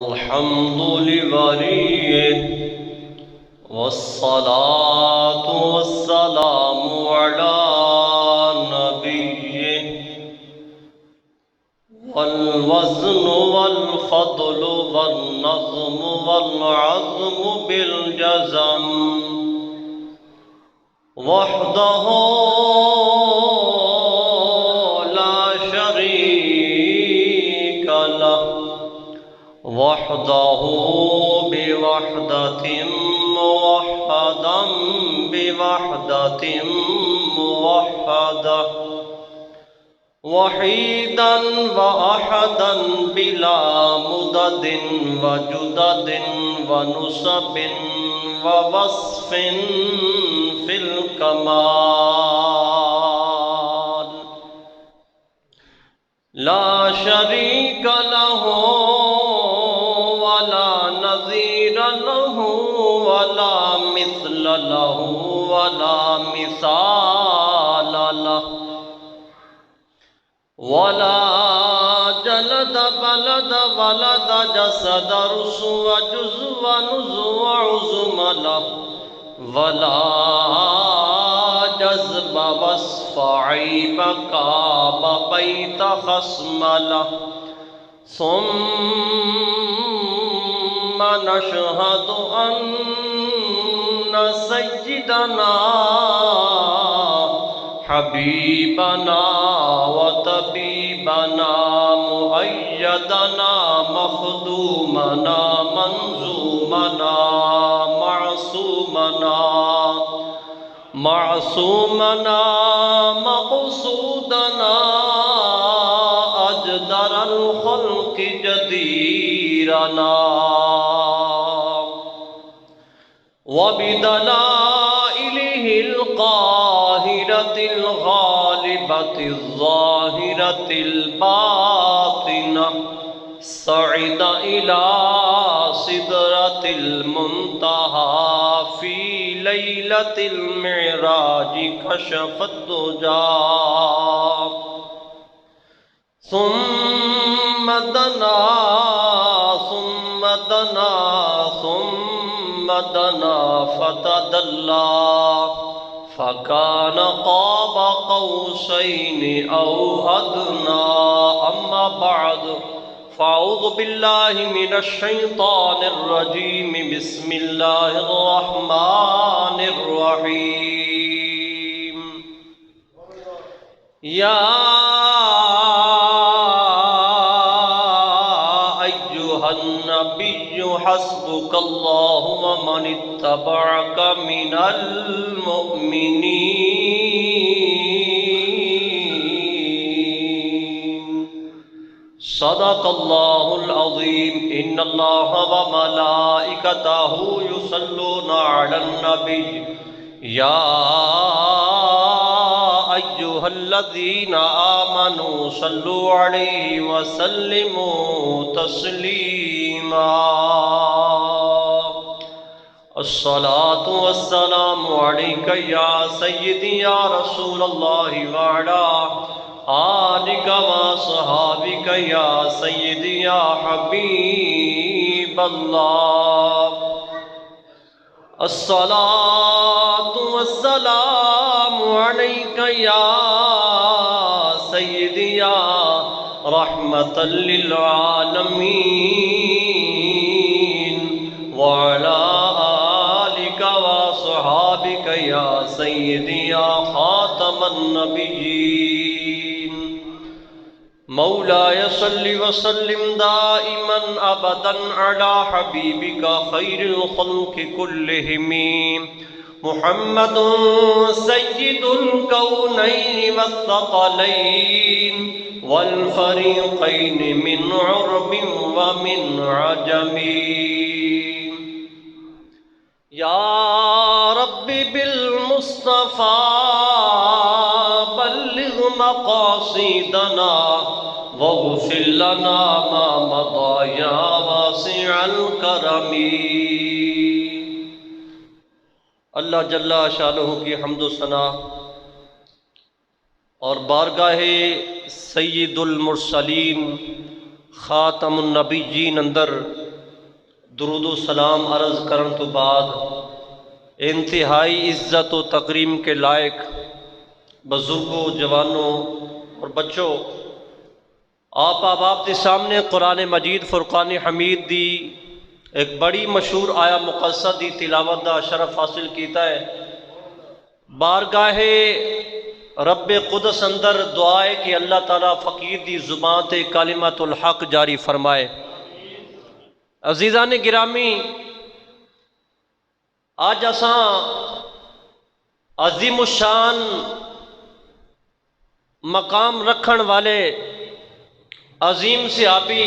الحمد لوليه والصلاة والسلام على نبيه والوزن والفضل والنظم والعزم بالجزم وحده لا شريك له وحده بوحدة موحدا بوحدة موحدة وحيدا وأحدا بلا مدد وجدد ونسب ووصف في الكمال لا شريك له ولا نظير له ولا مثل له ولا مثال له ولا جلد بلد ولد جسد رسو جزو نزو عزم له ولا جذب وصف عيب كاب بيت خصم له ثم نشهد أن سيدنا حبيبنا وطبيبنا مؤيدنا مخدومنا منظومنا معصومنا مقصودنا أجدر الخلق جديرنا وبدلائله القاهرة الغالبة الظاهرة الباطنة صعد إلى سدرة المنتهى في ليلة المعراج كشف الدجى ثم دنا فتدلى فكان قاب قوسين أو أدنى أما بعد فأعوذ بالله من الشيطان الرجيم بسم الله الرحمن الرحيم يا أيها النبي حسبك الله ومن اتبعك من المؤمنين صدق الله العظيم إن الله وملائكته يصلون على النبي يا أيها الذين آمنوا صلوا عليه وسلموا تسليما الصلاة والسلام عليك يا سيدي يا رسول الله وعلى آلك وصحابك يا سيدي يا حبيب الله الصلاة والسلام عليك يا سيدي يا رحمة للعالمين وعلى آلك وصحابك يا سيدي يا خاتم النبيين مولاي صل وسلم دائما أبدا على حبيبك خير الخلق كلهم محمد سيد الكونين والثقلين والفريقين من عرب ومن عجم يا رب بالمصطفى بلغ مقاصدنا واغفر لنا ما مضى يا واسع الكرم اللہ جل شانہ کی حمد و ثنا اور بارگاہ سید المرسلین خاتم النبیین اندر درود و سلام عرض کرن تو بعد انتہائی عزت و تکریم کے لائق بزرگوں، جوانوں اور بچوں، آپ احباب کے سامنے قرآن مجید فرقان حمید دی ایک بڑی مشہور آیا مقدسہ دی تلاوت دا شرف حاصل کیتا ہے۔ بارگاہ رب قدس اندر دعا ہے کہ اللہ تعالیٰ فقیر دی زبان تے کلمۃ الحق جاری فرمائے۔ عزیزان گرامی، آج اساں عظیم الشان مقام رکھن والے عظیم صحابی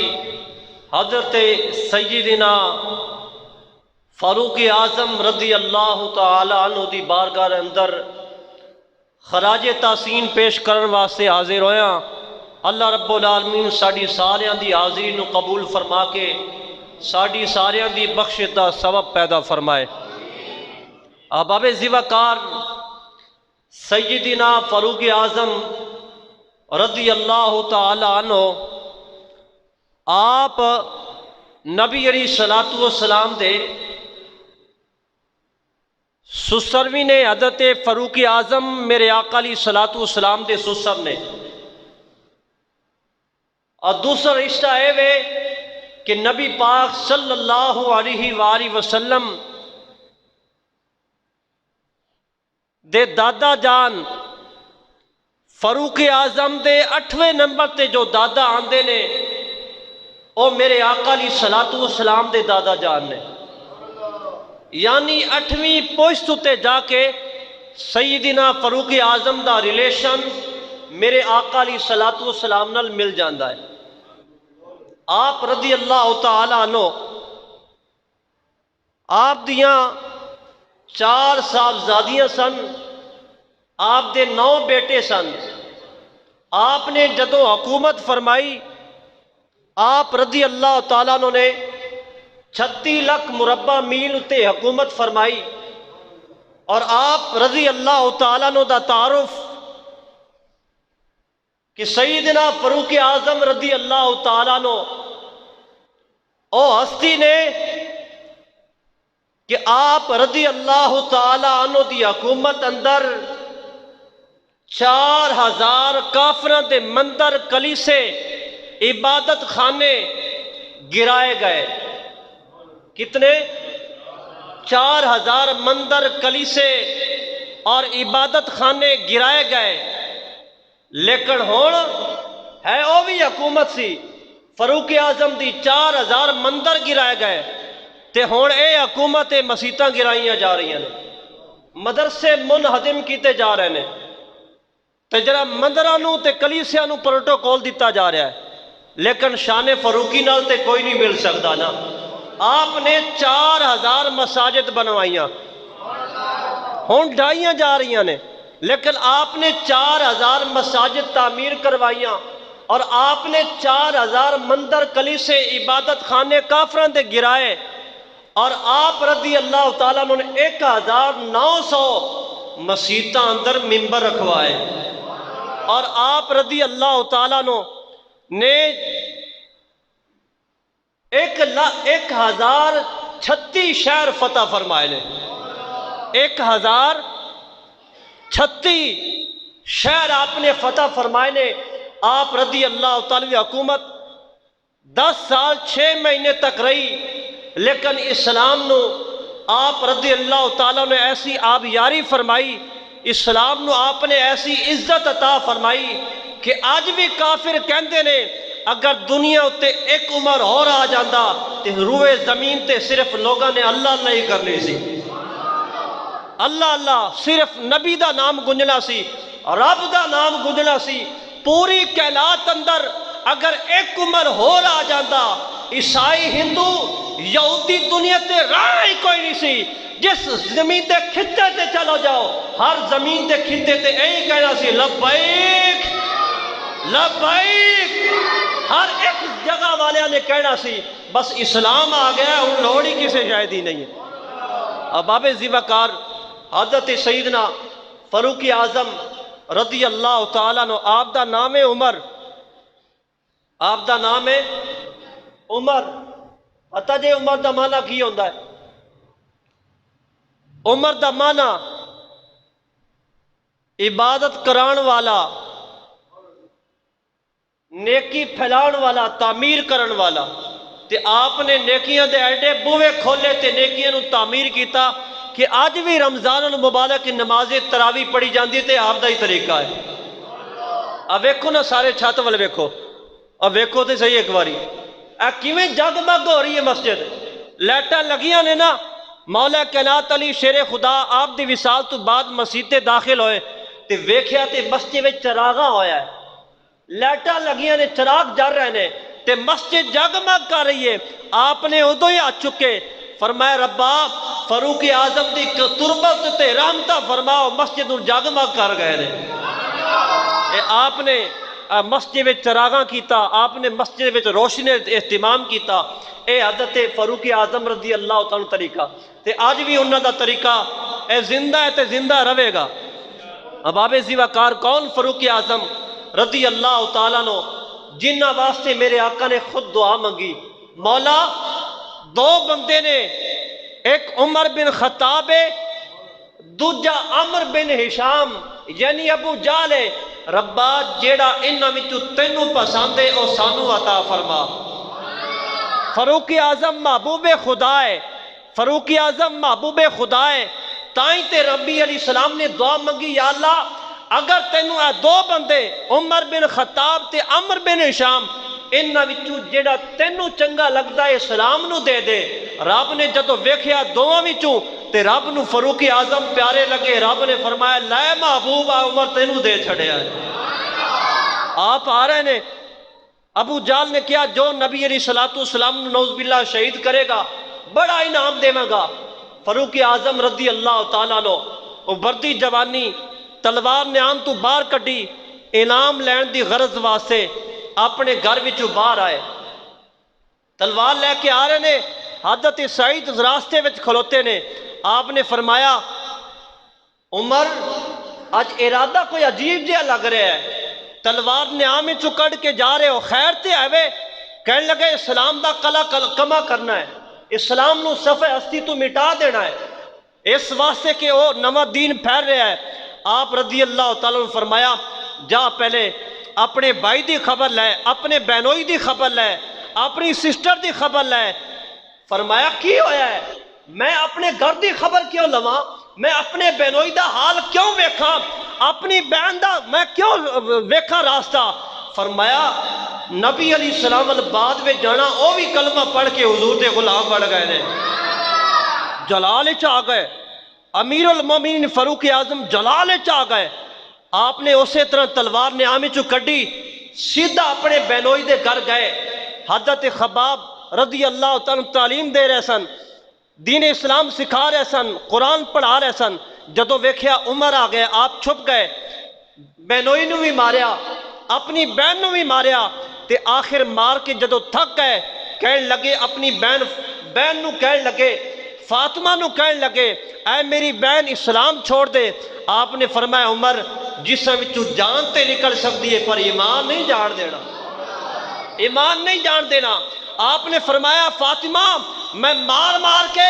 حضرت سیدنا فاروق اعظم رضی اللہ تعالی عنہ دی بارگاہ اندر خراج تحسین پیش کرن واسطے حاضر ہویا۔ اللہ رب العالمین ساڈی ساریاں دی حاضری نو قبول فرما کے ساڈی ساریاں دی بخشش دا سبب پیدا فرمائے۔ احباب زیوکار، سیدنا فاروق اعظم رضی اللہ تعالی عنہ آپ نبی علیہ الصلوۃ والسلام دے سسرویں نے حضرت فاروق اعظم میرے آقا علیہ الصلوۃ والسلام دے سسر نے، اور دوسرا رشتہ ہے وے کہ نبی پاک صلی اللہ علیہ وآلہ وسلم دے دادا جان فاروق اعظم دے 8ویں نمبر تے جو دادا آندے نے او میرے آقا علیہ الصلوۃ والسلام دے دادا جان نے، یعنی 8ویں پوسٹ تے جا کے سیدنا فاروق اعظم دا ریلیشن میرے آقا علیہ الصلوۃ والسلام نال مل جاندا ہے۔ آپ رضی اللہ تعالی عنہ آپ دیاں 4 صاحبزادیاں سن، آپ دے 9 بیٹے سن۔ آپ نے جدوں حکومت فرمائی، آپ رضی اللہ تعالیٰ عنہ نے 36 لاکھ مربع میل اتے حکومت فرمائی، اور آپ رضی اللہ تعالیٰ عنہ دا تعارف کہ سیدنا فاروق اعظم رضی اللہ تعالیٰ عنہ او ہستی نے کہ آپ رضی اللہ تعالیٰ عنہ دی حکومت اندر 4000 کافراں دے مندر، کلیسے، عبادت خانے گرائے گئے۔ کتنے؟ 4000 مندر، کلیسے اور عبادت خانے گرائے گئے۔ لیکن ہون ہے او بھی حکومت سی فاروق اعظم دی، 4000 مندر گرائے گئے تے ہون اے حکومت مسیتاں گرائیاں جا رہی ہیں، مدرسے منہدم کیتے جا رہے ہیں، تے جڑا مندرانوں تے کلیسیاں نو پروٹوکول دیتا جا رہا ہے، لیکن شان فاروقی نال تے کوئی نہیں مل سکتا نا۔ آپ نے 4000 مساجد بنوائیاں، ہون ڈھائیاں جا رہی ہیں، لیکن آپ نے 4000 مساجد تعمیر کروائیاں، اور آپ نے 4000 مندر، کلیسے، عبادت خانے کافران دے گرائے، اور آپ رضی اللہ تعالیٰ نے 1900 مسیتاں اندر ممبر رکھوائے، اور آپ رضی اللہ تعالیٰ نے 1036 شہر فتح فرمائے نے۔ 1036 شہر آپ نے فتح فرمائے نے۔ آپ رضی اللہ تعالیٰ کی حکومت 10 سال 6 مہینے تک رہی، لیکن اسلام نو آپ رضی اللہ تعالیٰ نے ایسی آبیاری فرمائی، اسلام نو آپ نے ایسی عزت عطا فرمائی کہ آج بھی کافر کہندے نے اگر دنیا اتے ایک عمر اور آ جاندہ تے روئے زمین تے صرف لوگاں نے اللہ اللہ ہی کرنی سی، اللہ اللہ، صرف نبی دا نام گنجنا سی، رب دا نام گنجنا سی۔ پوری کائنات اندر اگر ایک عمر اور آ جاندہ، عیسائی، ہندو، یہودی، دنیا تے راہ ہی کوئی نہیں سی۔ جس زمین تے خطے تے چلو جاؤ، ہر زمین تے خطے تے یہی کہنا سی لبیک لبیک، ہر ایک جگہ والے نے کہنا سی۔ بس اسلام آ گیا، ان لوڑ ہی کسے شاید ہی نہیں ہے۔ احباب زیوکار، حضرت سیدنا فاروق اعظم رضی اللہ تعالیٰ عنہ، آپ دا نام ہے عمر، آپ دا نام ہے عمر، پتہ جے عمر دا معنی کی ہوندا ہے؟ عمر دا معنی عبادت کران والا، نیکی پھیلان والا، تعمیر کرن والا۔ تے آپ نے نیکیاں دے ایڈے بوئے کھولے تے نیکیاں نو تعمیر کیتا کہ آج بھی رمضان المبارک کی نماز تراویح پڑھی جاندی تے آپ دا ہی طریقہ ہے۔ اب ویکھو نا سارے چھت والے ویکھو، اب ویکھو تے صحیح ایک باری کیویں جگمگ ہو رہی ہے مسجد، لائٹاں لگیاں نے نا۔ مولا کائنات علی شیر خدا آپ دی وصال تو بعد مسجد تے داخل ہوئے تے ویکھیا تے مسجد وچ چراغاں ہویا ہے، لائٹاں لگیاں نے، چراغ جل رہے نے تے مسجد جگمگ کر رہی ہے۔ آپ نے ادو ہی ہاتھ چکے فرمایا ربا فاروق اعظم دی تربت تے رحمتہ فرماؤ، مسجد نو جگمگ کر گئے نے۔ آپ نے مسجد میں چراغاں کیتا، آپ نے مسجد میں روشنی اہتمام کیتا۔ اے حضرت فاروق اعظم رضی اللہ تعالیٰ طریقہ تے آج بھی انہوں دا طریقہ اے زندہ ہے تے زندہ رہے گا۔ اب آپ زیوکار کون؟ فاروق اعظم رضی اللہ تعالیٰ نو، جنہ واسطے میرے آقا نے خود دعا منگی۔ مولا دو بندے نے، ایک عمر بن خطاب ہے، دوجا عمر بن ہشام یعنی ابو جہل ہے۔ ربا جیڑا انہاں وچوں تینوں پسند ہے او سانو عطا فرما۔ فاروق اعظم محبوب خدا ہے، فاروق اعظم محبوب خدا ہے، تائیں تے ربی علیہ السلام نے دعا منگی، یا اللہ اگر تینوں اے دو بندے عمر بن خطاب تے عمر بن ہشام انہاں وچوں جیڑا تینوں چنگا لگدا ہے اسلام نو دے دے۔ رب نے جدو ویکھیا دوواں وچوں تے رب نو فاروق اعظم پیارے لگے، رب نے فرمایا لے محبوب عمر تینوں دے چھڑیا ہے۔ آپ آ رہے نے، ابو جہل نے کیا جو نبی علیہ السلام نعوذ باللہ شہید کرے گا بڑا انعام دے گا۔ فاروق اعظم رضی اللہ تعالیٰ نو وہ بردی جوانی تلوار نیام تو باہر کڈی، انعام لین دی غرض واسطے اپنے گھر وچوں باہر آئے، تلوار لے کے آ رہے نے۔ حضرت سعید راستے وچ کھلوتے نے، آپ نے فرمایا عمر آج ارادہ کوئی عجیب جہا لگ رہا ہے، تلوار نیام وچوں کڈ کے جا رہے ہو، خیر تے آوے؟ کہنے لگے اسلام دا کلا کما کرنا ہے، اسلام نو صفحہ ہستی تو مٹا دینا ہے، اس واسطے کہ وہ نواں دین پھیل رہا ہے۔ آپ رضی اللہ تعالیٰ نے فرمایا جا پہلے اپنے بھائی دی خبر لے، اپنے بہنوئی دی خبر لے، اپنی سسٹر دی خبر لے۔ فرمایا کی ہویا ہے؟ میں اپنے گھر دی خبر کیوں لواں؟ میں اپنے بہنوئی دا حال کیوں ویکھاں؟ اپنی بہن دا میں کیوں ویکھاں راستہ؟ فرمایا نبی علیہ السلام بعد میں جانا، وہ بھی کلمہ پڑھ کے حضور دے غلام بڑھ گئے نے، جلال چ آ گئے۔ امیر المومنین فاروق اعظم جلال چ آ گئے۔ آپ نے اسی طرح تلوار نیام چوں کڈی، سیدھا اپنے بہنوئی دے گھر گئے۔ حضرت خباب رضی اللہ تعالیٰ تعلیم دے رہے سن، دین اسلام سکھا رہے سن، قرآن پڑھا رہے سن۔ جدو ویکھیا عمر آ گئے، آپ چھپ گئے، بہنوئی نو بھی ماریا، اپنی بہن نو بھی ماریا، تے آخر مار کے جدو تھک گئے کہنے لگے اپنی بہن نو کہنے لگے، فاطمہ نو کہنے لگے اے میری بہن اسلام چھوڑ دے۔ آپ نے فرمایا عمر جسم وچوں جان تے نکل سکتی ہے پر ایمان نہیں جان دینا، ایمان نہیں جان دینا۔ آپ نے فرمایا فاطمہ میں مار مار کے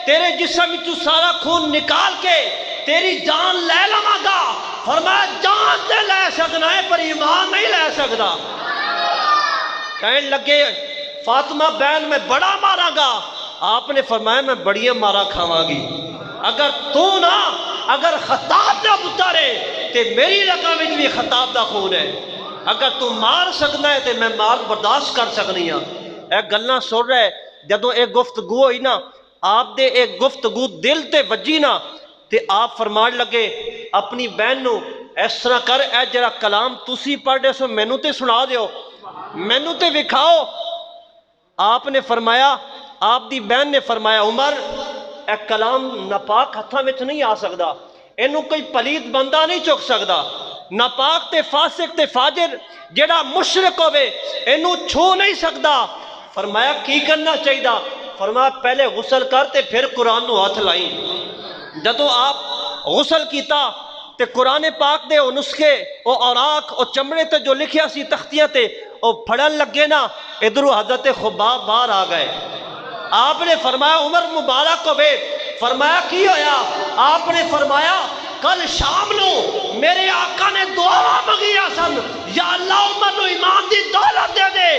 تیرے جسم وچوں سارا خون نکال کے تیری جان لے لواں گا۔ فرمایا جان تے لے سکنا ہے پر ایمان نہیں لے سکتا۔ کہنے لگے فاطمہ بہن میں بڑا مارا گا۔ آپ نے فرمایا میں بڑیاں مارا کھاواں گی، اگر تو نہ اگر خطاب دا پتر ہے تے میری رقم وچ بھی خطاب دا خون ہے، اگر تو مار سکنا ہے تے میں مار برداشت کر سکنی ہاں۔ اے گلاں سن رہے جدو ایک گفتگو ہوئی نا، آپ دے ایک گفتگو دل تے وجی نا، تے آپ فرمان لگے اپنی بہن نو اس طرح کر، اے جڑا کلام تسی پڑھ رہے سو مینوں تے سنا دیو، مینوں تے وکھاؤ۔ آپ نے فرمایا، آپ دی بہن نے فرمایا عمر اے کلام ناپاک ہتھاں وچ نہیں آ سکدا، اینو کوئی پلیت بندہ نہیں چک سکدا، ناپاک تے فاسق تے فاجر جڑا مشرک ہوئے اینو چھو نہیں سکدا۔ فرمایا کی کرنا چاہیے؟ فرمایا پہلے غسل کر تے پھر قرآن نو ہاتھ لائیں۔ جدو آپ غسل کیتا تے قرآن پاک دے او نسخے او اوراق او چمڑے تے جو لکھیا سی تختیاں تے او پھڑن لگے نا، ادھرو حضرت خباب باہر آ گئے۔ آپ نے فرمایا عمر مبارک ہوئے، فرمایا کی ہویا؟ آپ نے فرمایا کل شام نو میرے آقا نے دعا مانگی سن، یا اللہ عمر نو ایمان دی دولت دے دے۔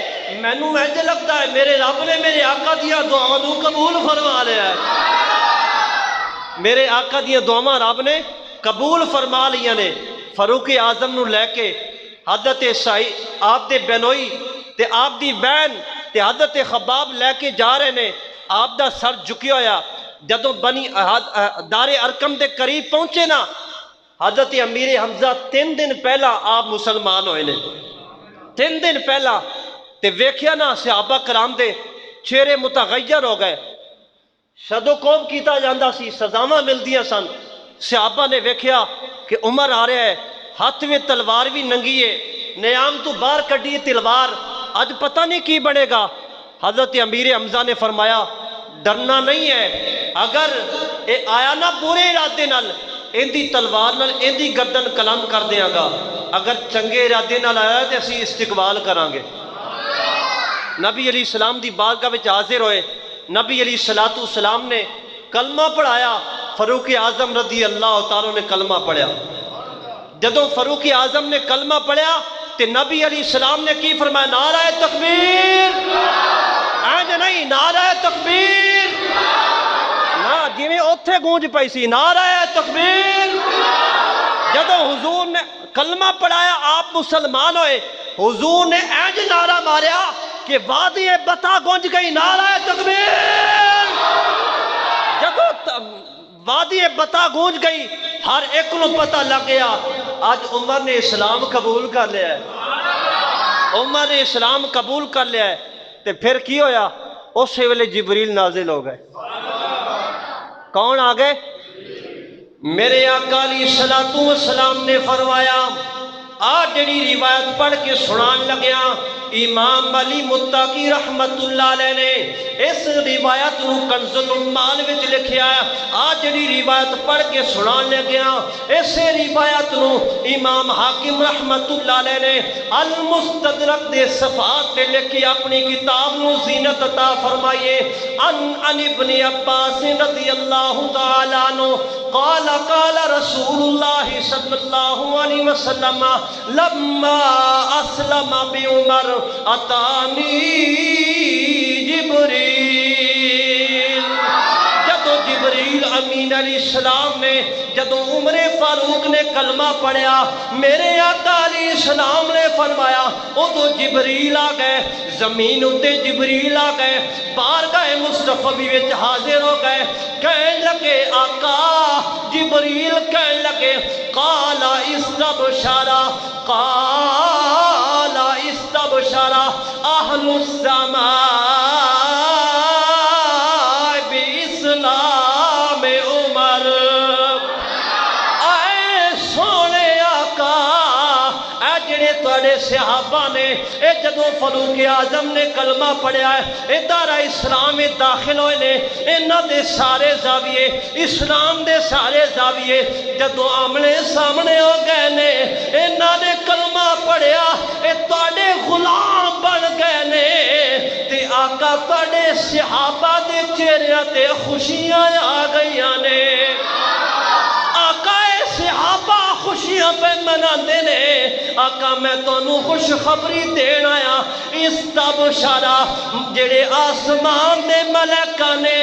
مینوں انج لگتا ہے میرے رب نے میرے آقا دیا دعاواں نو قبول فرما لیا ہے، میرے آقا دیا دعاواں رب نے قبول فرما لیا نے۔ فاروق اعظم نو لے کے حضرت سائی آپ دے بینوئی تے آپ دی بہن تے حضرت خباب لے کے جا رہے نے، آپ دا سر جھکیا ہویا۔ جدوں بنی دار ارکم دے قریب پہنچے نا، حضرت امیر حمزہ 3 دن پہلا آپ مسلمان ہوئے نے، 3 دن پہلا تے ویکھیا نا صحابہ کرام دے چہرے متغیر ہو گئے، شد و کوب کیتا جاندا سی، سزاواں ملدیاں سن۔ صحابہ نے ویکھیا کہ عمر آ رہا ہے، ہاتھ میں تلوار بھی ننگی ہے، نیام تو باہر کڈی تلوار، اج پتہ نہیں کی بنے گا۔ حضرت امیر حمزہ نے فرمایا ڈرنا نہیں ہے، اگر اے آیا نا برے ارادے نال ان دی تلوار نال ان دی گردن قلم کر دیاں گا، اگر چنگے ارادے نال آیا تے اسی استقبال کران گے۔ نبی علیہ السلام دی بارگاہ وچ حاضر ہوئے، نبی علیہ السلام نے کلمہ پڑھایا، فاروق اعظم رضی اللہ تعالیٰ نے کلمہ پڑھیا۔ جدوں فاروق اعظم نے کلمہ پڑھیا تے نبی علیہ السلام نے کی فرمایا؟ نعرہ تکبیر، آج نہیں نعرہ تکبیر، نا جویں اوتھے گونج پئی سی نعرہ تکبیر۔ جدوں حضور نے کلمہ پڑھایا آپ مسلمان ہوئے، حضور نے اینج نعرہ ماریا کہ وادی بتا گونج گئی، نعرہ تکبیر۔ جدوں وادی بتا گونج گئی، ہر ایک نو پتہ لگ گیا آج عمر نے اسلام قبول کر لیا ہے، عمر نے اسلام قبول کر لیا ہے۔ تے پھر کی ہویا؟ اسی ویلے جبریل نازل ہو گئے۔ کون آ گئے؟ میرے آقا علیہ السلام نے فرمایا، آج جڑی روایت پڑھ کے سنان لگیا، امام علی متقی رحمت اللہ علیہ نے اس روایت نو کنز العمال وچ لکھیا ہے۔ آج جڑی روایت پڑھ کے سنان لگیا، اس روایت نو امام حاکم رحمت اللہ علیہ نے المستدرک دے صفحات تے لکھی اپنی کتاب نو زینت عطا فرمائیے۔ ان ابن عباس رضی اللہ تعالیٰ عنہ قال قال رسول اللہ صلی اللہ علیہ وسلم لما اسلم بعمر اتانی جبریل۔ جدو جبریل امین علیہ السلام نے جدو عمر فاروق نے کلمہ پڑھیا، میرے آقا علیہ السلام نے فرمایا ادو جبریل آ گئے، زمین اتے جبریل آ گئے، بارگاہ مصطفی وچ حاضر ہو گئے، کہنے لگے آقا جبریل کہنے لگے قال استبشرا، قال استبشرا اہل السماء باسلام عمر۔ اے سونے آقا، اے جڑے تواڈے صحابہ نے اے جدو فاروق اعظم نے کلمہ پڑھیا ہے، اے دارہ اسلام داخل ہوئے نے، انہاں دے سارے زاویے اسلام دے سارے زاویے جدو آمنے سامنے ہو گئے نے، انہاں نے کلمہ پڑھیا، اے تواڈے غلام بن گئے نے، تے آقا تواڈے صحابہ دے چہرے تے خوشیاں آ گئیاں نے۔ آقا صحابہ خوشیاں پہ مناندے نے، آقا میں تانوں خوشخبری دین آیا، استبشرا جڑے آسمان دے ملائکہ نے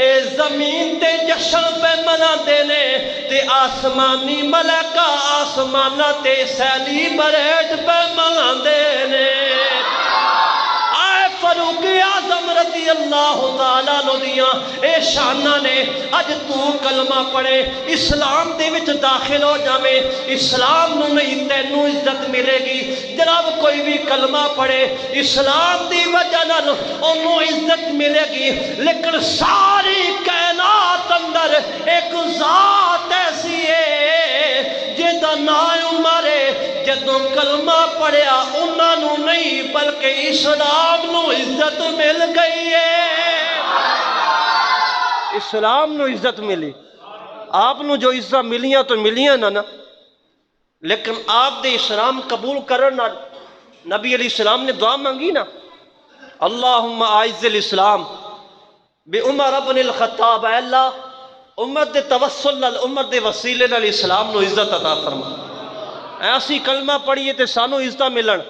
اے زمین تے جشن پہ مناندے نے، تے آسمانی ملائکہ آسمانہ تے سیلیبریٹ پہ مناندے نے۔ فاروق اعظم رضی اللہ تعالیٰ عنہ دیاں اے شانہ نے، اج تو کلمہ پڑھے اسلام دے وچ داخل ہو جاویں، اسلام نو نہیں تینوں عزت ملے گی۔ جناب کوئی بھی کلمہ پڑھے اسلام دی وجہ نال انہوں عزت ملے گی، لیکن ساری کائنات اندر ایک ذات ایسی ہے جیدہ نام عمر ہے، جدوں کلمہ پڑھیا انہاں نو نہیں بلکہ اسلام نو عزت مل گئی ہے۔ اسلام نو عزت ملی، آپ نو جو عزت ملیاں تو ملیاں نا، لیکن آپ دے اسلام قبول کرنا، نبی علیہ السلام نے دعا مانگی نا، اللہم اعز الاسلام بے عمر ابن الخطاب، اے اللہ امت دے توسل نال، امت دے وسیلے نال اسلام نو عزت عطا فرما۔ ایسی کلمہ پڑھیے تے سانو عزت ملن۔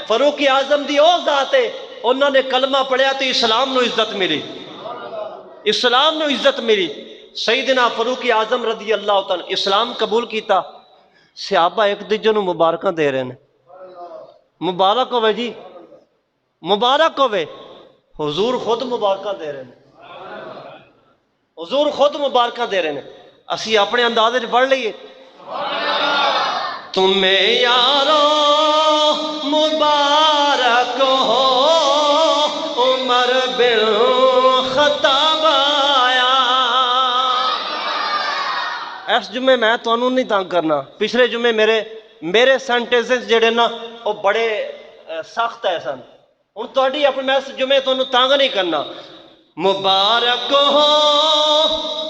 فاروق اعظم دی او ذات ہے، انہوں نے کلمہ پڑھیا تے اسلام نو عزت ملی، اسلام نو عزت ملی۔ سیدنا فاروق اعظم رضی اللہ تعالی اسلام قبول کیتا، صحابہ ایک دوجے نو مبارکاں دے رہے ہیں، مبارک ہوئے جی، مبارک ہوئے۔ حضور خود مبارکاں دے رہے ہیں، حضور خود مبارکاں دے رہے ہیں۔ اسی اپنے اندازے پڑھ لئیے، تمہیں یارو مبارک ہو عمر بن خطاب آیا۔ اس جمعے میں تو انہوں نہیں تانگ کرنا، پچھلے جمعے میرے سینٹنسز جڑے نا وہ بڑے سخت ہے سن، ان تہاڈی اپنے میں اس جمعے تو انہوں تانگ نہیں کرنا۔ مبارک ہو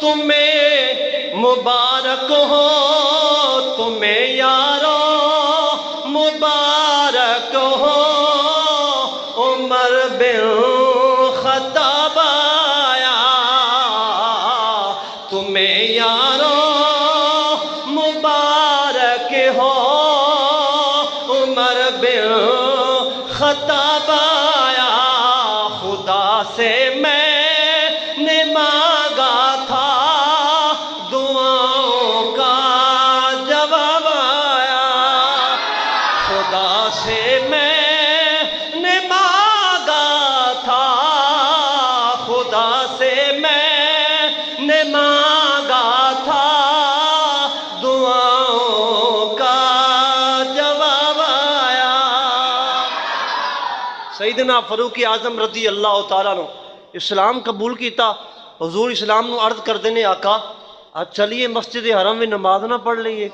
تمہیں، مبارک ہو تمہیں یارو مبارک ہو عمر بن خطاب آیا، تمہیں یارو مبارک ہو عمر بن خطاب آیا۔ خدا سے میں نے مانگا تھا دعاؤں کا جواب آیا، خدا سے میں نے مانگا تھا، خدا سے میں نے مانگا تھا دعاؤں کا جواب آیا۔ سیدنا فاروق اعظم رضی اللہ تعالیٰ عنہ اسلام قبول کیتا، حضور اسلام نو عرض کر دینے آقا آج چلیے مسجد حرم میں نماز نہ پڑھ لئیے،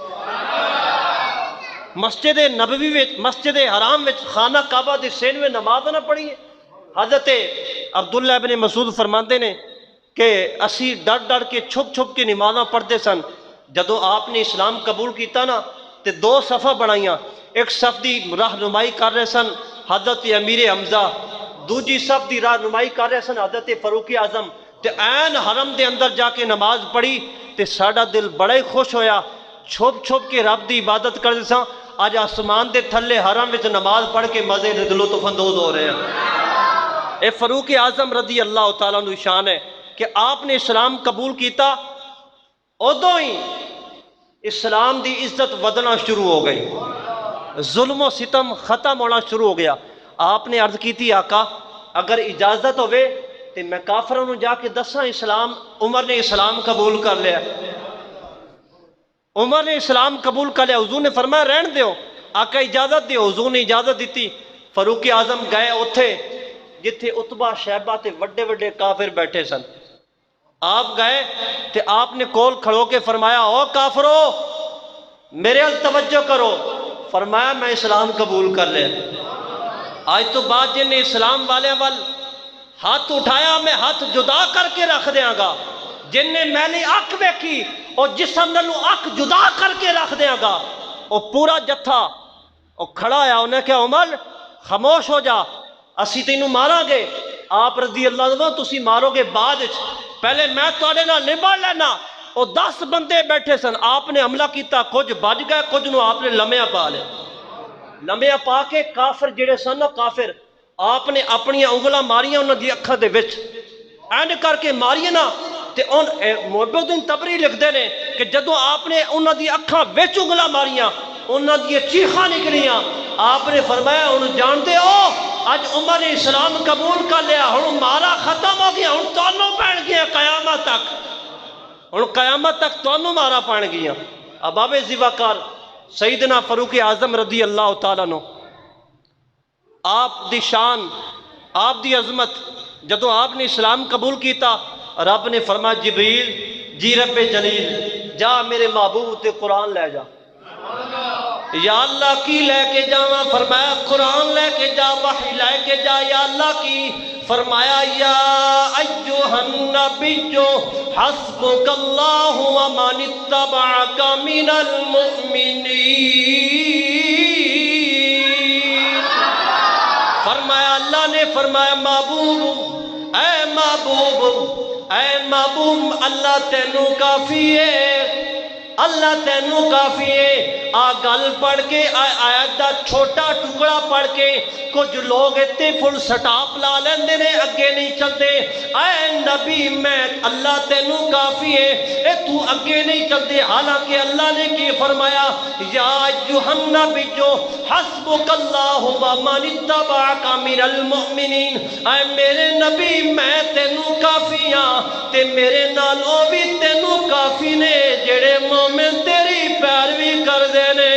مسجد نبوی میں، مسجد حرام میں، خانہ کعبہ دے سین میں نماز نہ پڑھیے۔ حضرت عبداللہ ابن مسعود فرماندے نے کہ اسی ڈر ڈر کے چھپ چھپ کے نمازاں پڑھتے سن۔ جدو آپ نے اسلام قبول کیتا نا تے دو صفحہ بنائیاں، ایک صف دی رہنمائی کر رہے سن حضرت امیر حمزہ، دوجی صف دی رہنمائی کر رہے سن حضرت فاروق اعظم، تے عین حرم دے اندر جا کے نماز پڑھی تے ساڈا دل بڑا ہی خوش ہویا، چھپ چھپ کے رب دی عبادت کرتے سن۔ آج آسمان دے تھلے حرم وچ نماز پڑھ کے مزے لطف اندوز ہو رہے ہیں۔ اے فاروق اعظم رضی اللہ تعالیٰ عنہ شان ہے کہ آپ نے اسلام قبول کیتا، ادوں ہی اسلام دی عزت ودنا شروع ہو گئی، ظلم و ستم ختم ہونا شروع ہو گیا۔ آپ نے عرض کی تھی آقا اگر اجازت ہوئے تو میں کافروں نو جا کے دساں اسلام، عمر نے اسلام قبول کر لیا، عمر نے اسلام قبول کر لیا۔ حضور نے فرمایا رہن دیو، آقا اجازت دیو، حضور نے اجازت دیتی۔ فاروق اعظم گئے اتھے جتھے عتبہ شیبہ تے وڈے وڈے کافر بیٹھے سن، آپ گئے تے آپ نے کول کھڑو کے فرمایا او کافرو میرے ال توجہ کرو، فرمایا میں اسلام قبول کر لیا۔ آج تو بعد جن نے اسلام والے وال ہاتھ اٹھایا میں ہاتھ جدا کر کے رکھ دیاں گا، جن نے میلی اکھ ویکھی اور جسم نلو اکھ جدا کر کے رکھ دیاں گا۔ اور پورا جتھا اور کھڑا ہے، انہیں کہا عمر خاموش ہو جا، اسی تینوں مارا گے۔ آپ رضی اللہ عنہ تسی مارو گے بعد، پہلے میں تواڈے نال نبھڑ لینا۔ اور 10 بندے بیٹھے سن، آپ نے حملہ کیتا، کچھ بج گئے، کچھ نو آپ نے لمحہ پا لے، لمحہ پا کے کافر جڑے سن کافر، آپ نے اپنی انگلاں ماریاں انہاں دی اکھاں دے وچ، اینڈ کر کے ماریاں نا تے ان محبوبالدین تبری لکھدے نے کہ جدو آپ نے انہاں دی اکھاں وچ انگلاں ماریاں انہاں دی چیخاں نکلیاں، آپ نے فرمایا ہن جانتے ہو اج عمر نے اسلام قبول کر لیا، ہن مارا ختم ہو گیا، ہن تانوں پین گیا قیامت تک، ہن قیامت تک تانوں مارا پین گیا۔ اباب ذبح سیدنا فاروق اعظم رضی اللہ تعالیٰ عنہ، آپ دی شان، آپ دی عظمت، جدو آپ نے اسلام قبول کیتا رب نے فرمایا جبریل جی رب جلیل جا میرے محبوب تے قرآن لے جا۔ یا اللہ کی لے کے جاواں؟ فرمایا قرآن لے کے جا، وحی لے کے جا۔ یا اللہ کی؟ فرمایا یا ایھا النبی حسبک اللہ ومن اتبعک من المؤمنین۔ فرمایا اللہ نے فرمایا محبوب اے محبوب اللہ تینو کافی ہے، اللہ تینو کافی ہے۔ آ گل پڑھ کے آیت دا چھوٹا ٹکڑا پڑھ کے کچھ لوگ اتنے فل سٹاپ لا لیندے نے، اگے نہیں چلتے۔ اے نبی میں اللہ تینو کافی ہے، اے تو اگے نہیں چلتے، حالانکہ اللہ نے کی فرمایا یا ایھا النبی حسبک اللہ ومن اتبعک من المؤمنین۔ اے میرے نبی میں تینو کافی ہاں تے میرے نال او بھی تینو کافی نے جڑے مومن تیری پیروی کر دینے۔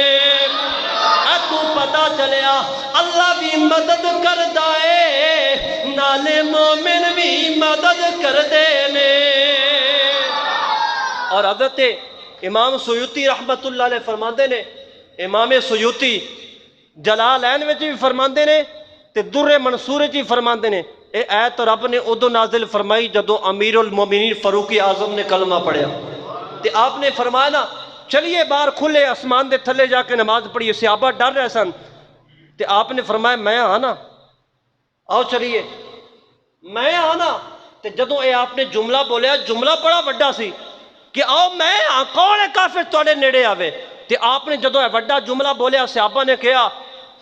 تو پتا چلیا اللہ بھی مدد کردا ہے، نالے مومن بھی مدد کر دینے۔ اور حضرت امام سیوطی رحمت اللہ علیہ فرماندے نے، امام سیوطی جلالین میں بھی فرماندے نے تے در منصور جی فرماندے نے، اے ایت رب نے ادو نازل فرمائی جدو امیر المومنین فاروق اعظم نے کلمہ پڑھیا تے آپ نے فرمایا نا چلیے باہر کھلے آسمان دے تھلے جا کے نماز پڑھیے، صحابہ ڈر رہے سن تے آپ نے فرمایا میں ہاں نا، آؤ چلیے میں ہاں نا۔ تے جدو اے آپ نے جملہ بولیا، جملہ بڑا بڑا سی کہ آؤ میں ہاں، کون ہے کافر تواڈے نیڑے آوے؟ تے آپ نے جدو اے بڑا جملہ بولیا، صحابہ نے کہا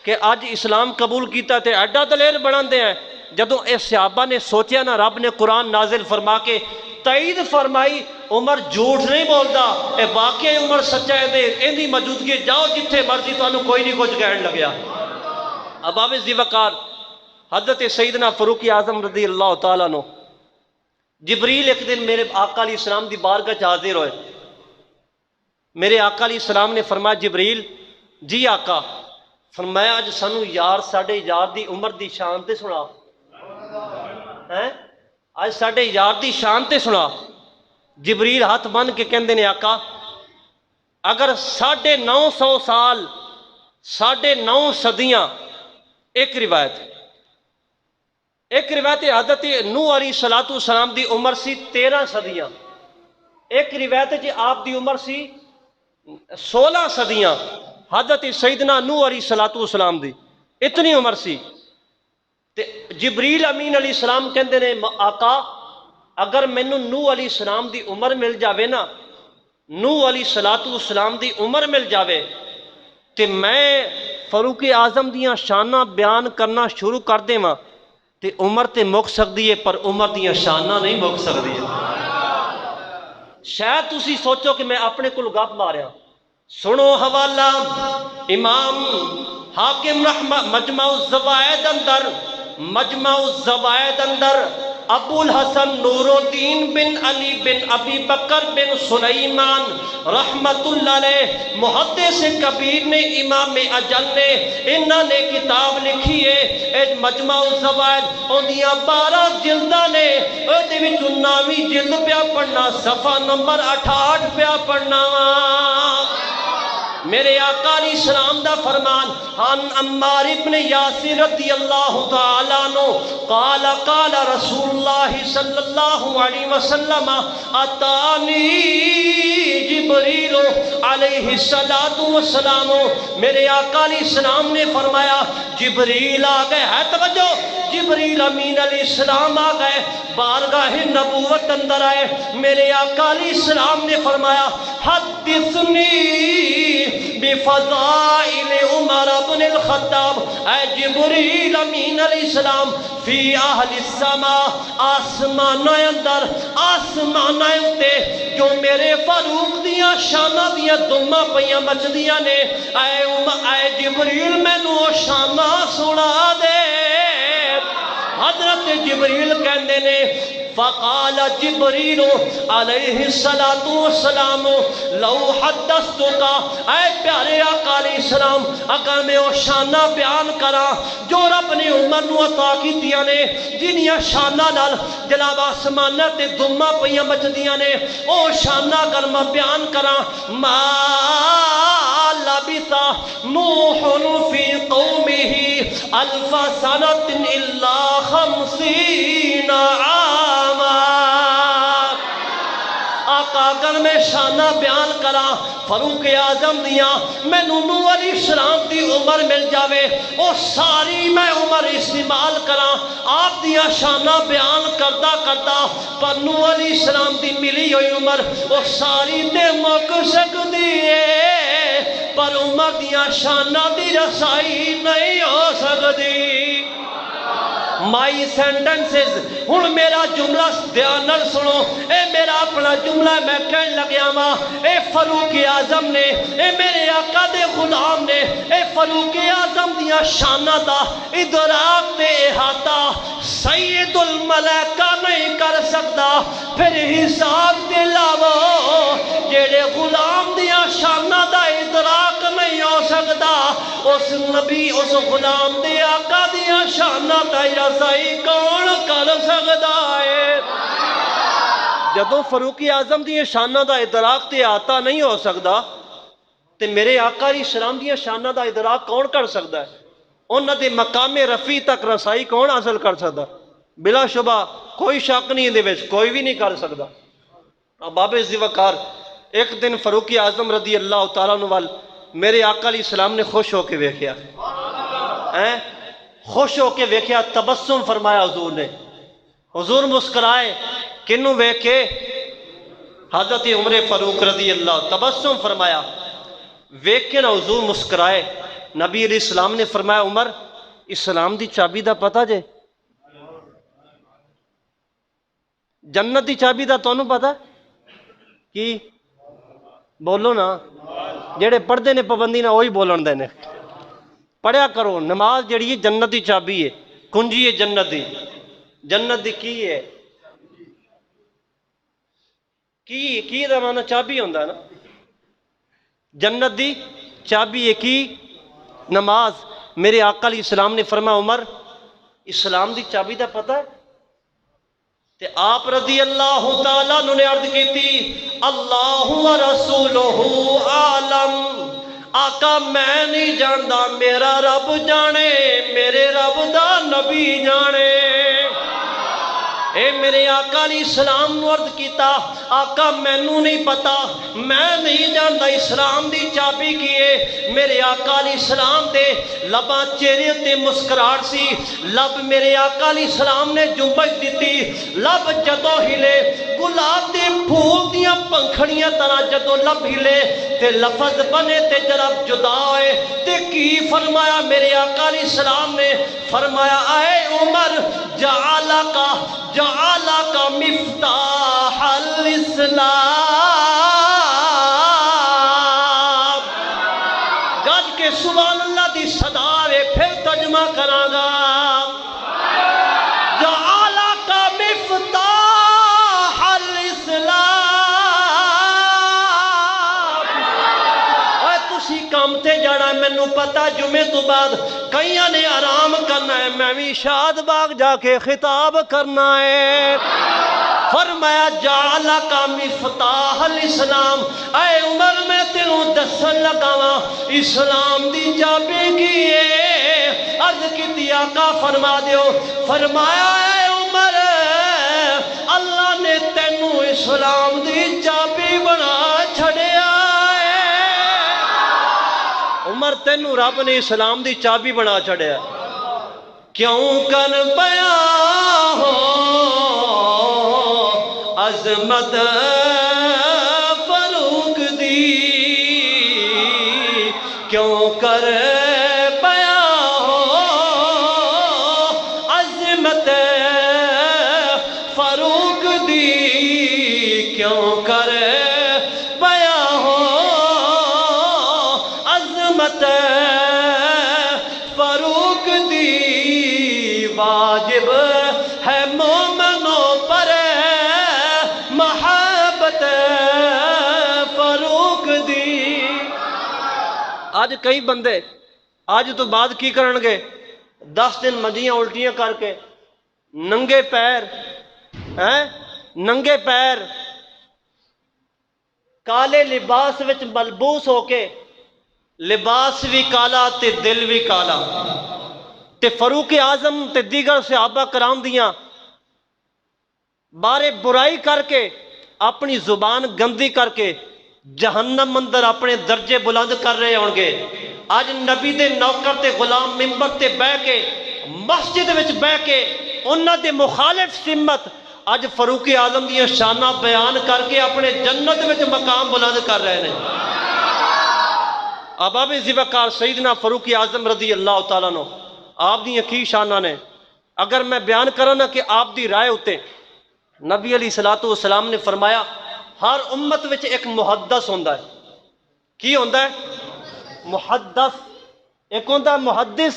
کہ آج اسلام قبول کیتا تے ایڈا دلیر بناندے ہیں۔ جدو اے صحابہ نے سوچیا نا، رب نے قرآن نازل فرما کے تائید فرمائی، عمر جھوٹ نہیں بولدا، اے واقعی عمر سچا ہے دے اندی موجودگی جاؤ جتھے مرضی تانوں کوئی نہیں کچھ کہن لگیا۔ اب آپ ذی وقار حضرت سیدنا فاروق اعظم رضی اللہ تعالیٰ عنہ، جبریل ایک دن میرے آقا علیہ السلام دی بارگاہ وچ حاضر ہوئے۔ میرے آقا علیہ السلام نے فرمایا جبریل جی آقا، فرمایا اج سانو یار ساڈے یار دی عمر دی شان تے سنا، اج ساڈے یار دی شان تے سنا۔ جبریل ہاتھ بن کے کہندے نے آقا اگر 950 سال 9.5 صدیاں، ایک روایت حضرت نوح علیہ السلام دی عمر سی 13 صدیاں، ایک روایت جی آپ دی عمر سی 16 صدیاں، حضرت سیدنا نوح علیہ السلام دی اتنی عمر سی۔ تے جبریل امین علیہ السلام کہندے نے آقا اگر مینوں نوح علیہ السلام دی عمر مل جاوے نا، نوح علیہ السلام دی عمر مل جاوے تے میں فاروق اعظم دیاں شاناں بیان کرنا شروع کر دیواں تے عمر تے مک سکدی ہے پر عمر دیاں شاناں نہیں مک سکدی ہے۔ شاید تسی سوچو کہ میں اپنے کول گپ ماریا، سنو حوالہ امام حاکم مجمع الزوائد اندر ابو الحسن نور الدین بن علی بن ابی بکر بن سلیمان رحمت اللہ علیہ محدث کبیر نے، امام اجل نے، انہاں نے کتاب لکھی ہے مجمع الزوائد، اندیاں 12 جلدہ نے، اودے وچ 19ویں جلد پیا پڑھنا، صفحہ نمبر 68 پیا پڑھنا۔ میرے آقا علیہ السلام دا فرمان عن عمار ابن یاسر رضی اللہ تعالیٰ عنہ قال قال رسول اللہ صلی اللہ علیہ وسلم اتانی جبریل علیہ السلام، میرے آقا علیہ السلام نے فرمایا جبریل آ گئے، ہے توجہ، جبریل امین علیہ السلام آ گئے، بارگاہ نبوت اندر آئے، میرے آقا علیہ السلام نے فرمایا حدثنی بفضائل عمر بن الخطاب، اے جبریل امین علیہ السلام فی اہل السماء، آسمان اندر آسمان تے جو میرے فاروق دیاں شانہ دیاں دمہ پیاں مچدیاں نے، اے جبریل میں نو شانہ سنا دے۔ حضرت جبریل کہندے نے فقال جبریل علیہ السلام لو حدثتکا، اے پیارے آقا علیہ السلام اگر میں وہ شانہ بیان کرا جو رب نے عمر نو عطا کیتیاں نے، جنیاں شانہ نال جناب آسمانہ تے دمہ پیاں بچدیاں نے، او شانہ اگر میں بیان کرا ما لبث نوح فی قومہ 1000 سنۃ الا 50 عاما۔ آقا اگر میں شانہ بیان کرا فاروق اعظم دیاں مینوں نوح علیہ السلام دی عمر مل جاوے او ساری میں عمر استعمال کرا آپ دیاں شانہ بیان کردا کردا پر نوح علیہ السلام دی ملی ہوئی عمر او ساری تے مک سکدی ہے پر عمر دیاں شانہ دی رسائی نہیں ہو سکدی مائی سینٹنسز ہن میرا جملہ دھیان نال سنو اے میرا اپنا جملہ میں کہن لگیا ماں اے فاروق اعظم نے اے میرے آقا دے غلام نے اے فاروق اعظم دیاں شانہ دا ادراک تے احاطہ سید الملائکہ نہیں کر سکتا پھر حساب دے لاو جیڑے غلام دیاں شانہ دا ادراک نہیں ہو سکتا اس نبی اس غلام دے آقا دیاں شانہ دا رسائی کون کر سکتا ہے جدوں فاروق اعظم دی شانہ دا ادراک تے آتا نہیں ہو سکتا تے میرے آقا علیہ السلام دی شانہ دا ادراک کون کر سکتا ہے انہاں دے مقام رفیع تک رسائی کون حاصل کر سکتا بلا شبہ کوئی شک نہیں دے وچ کوئی بھی نہیں کر سکتا باب عزت وقار ایک دن فاروق اعظم رضی اللہ تعالیٰ عنہ وال میرے آقا علیہ السلام نے خوش ہو کے ویکھیا خوش ہو کے ویکھیا تبسم فرمایا حضور نے حضور مسکرائے کنوں ویکھے حضرت عمر فاروق رضی اللہ تبسم فرمایا ویکھے نا حضور مسکرائے نبی علیہ السلام نے فرمایا عمر اسلام دی چابی دا پتہ جے جنت دی چابی دا تانوں پتہ کی بولو نا جڑے پڑھدے نے پابندی نہ وہی بولن دے نے پڑھیا کرو نماز جڑی ہے جنت دی چابی ہے کنجی ہے جنت دی کی ہے کی دا معنی چابی ہوندا ہے نا جنت دی چابی ہے کی نماز میرے آقا علیہ السلام نے فرمایا عمر اسلام دی چابی دا پتہ ہے تے آپ رضی اللہ تعالیٰ نے عرض کی تھی اللہ و رسولہ عالم آقا میں نہیں جاندا میرا رب جانے میرے رب دا نبی جانے اے میرے آقا علیہ السلام نے عرض کیتا آقا مینوں نہیں پتا میں نہیں جاندا اسلام دی چابی کی ہے میرے آقا علیہ السلام دے لباں چہرے تے مسکراہٹ سی لب میرے آقا علیہ السلام نے جنبش دیتی لب جدوں ہلے گلاب دے پھول دیاں پنکھڑیاں طرح جدوں لب ہلے تے لفظ بنے تے جرب جدا ہوئے تے کی فرمایا میرے آقا علیہ السلام نے فرمایا اے عمر جعلک مفتاح الاسلام گج کے سبحان اللہ دی صدا ہے پھر ترجمہ کراں گا جعلک مفتاح الاسلام اے تسی کام تے جانا مینوں پتہ جمعے تو بعد کئیاں نے آرام کرنا ہے میں بھی شاد باغ جا کے خطاب کرنا ہے فرمایا جعلک مفتاح الاسلام اے عمر میں تینوں دسن لگاواں اسلام دی چابی کی ہے عرض کیتی آقا فرما دیو فرمایا اے عمر اللہ نے تینوں اسلام دی چابی بنا چھڑیا عمر تینوں رب نے اسلام دی چابی بنا چھڑیا کیوں کر بیاں ہو عظمت فاروق دی کیوں کر بیاں ہو عظمت فاروق دی کیوں کر بیاں ہو عظمت فاروق دی واجب ہے مومنوں پر محبت فاروق دی آج کئی بندے آج تو بعد کی کرن گے 10 دن مجیاں الٹیاں کر کے ننگے پیر کالے لباس وچ ملبوس ہو کے لباس بھی کالا تے دل بھی کالا تے فاروق اعظم تے دیگر صحابہ کرام دیاں بارے برائی کر کے اپنی زبان گندی کر کے جہنم اندر اپنے درجے بلند کر رہے ہوں گے۔ اج نبی دے نوکر تے غلام ممبر تے بہ کے مسجد وچ بہ کے انہاں دے مخالف سمت اج فاروق اعظم دی شاناں بیان کر کے اپنے جنت وچ مقام بلند کر رہے ہیں۔ احباب ذوالفقار سیدنا فاروق اعظم رضی اللہ تعالیٰ عنہ آپ دی کی شاناں نے، اگر میں بیان کرا نا کہ آپ دی رائے ہوتے نبی علیہ الصلوۃ والسلام نے فرمایا ہر امت وچ ایک محدث ہوندا ہے۔ کی ہوندا ہے؟ محدث۔ ایک ہوندا ہے محدث،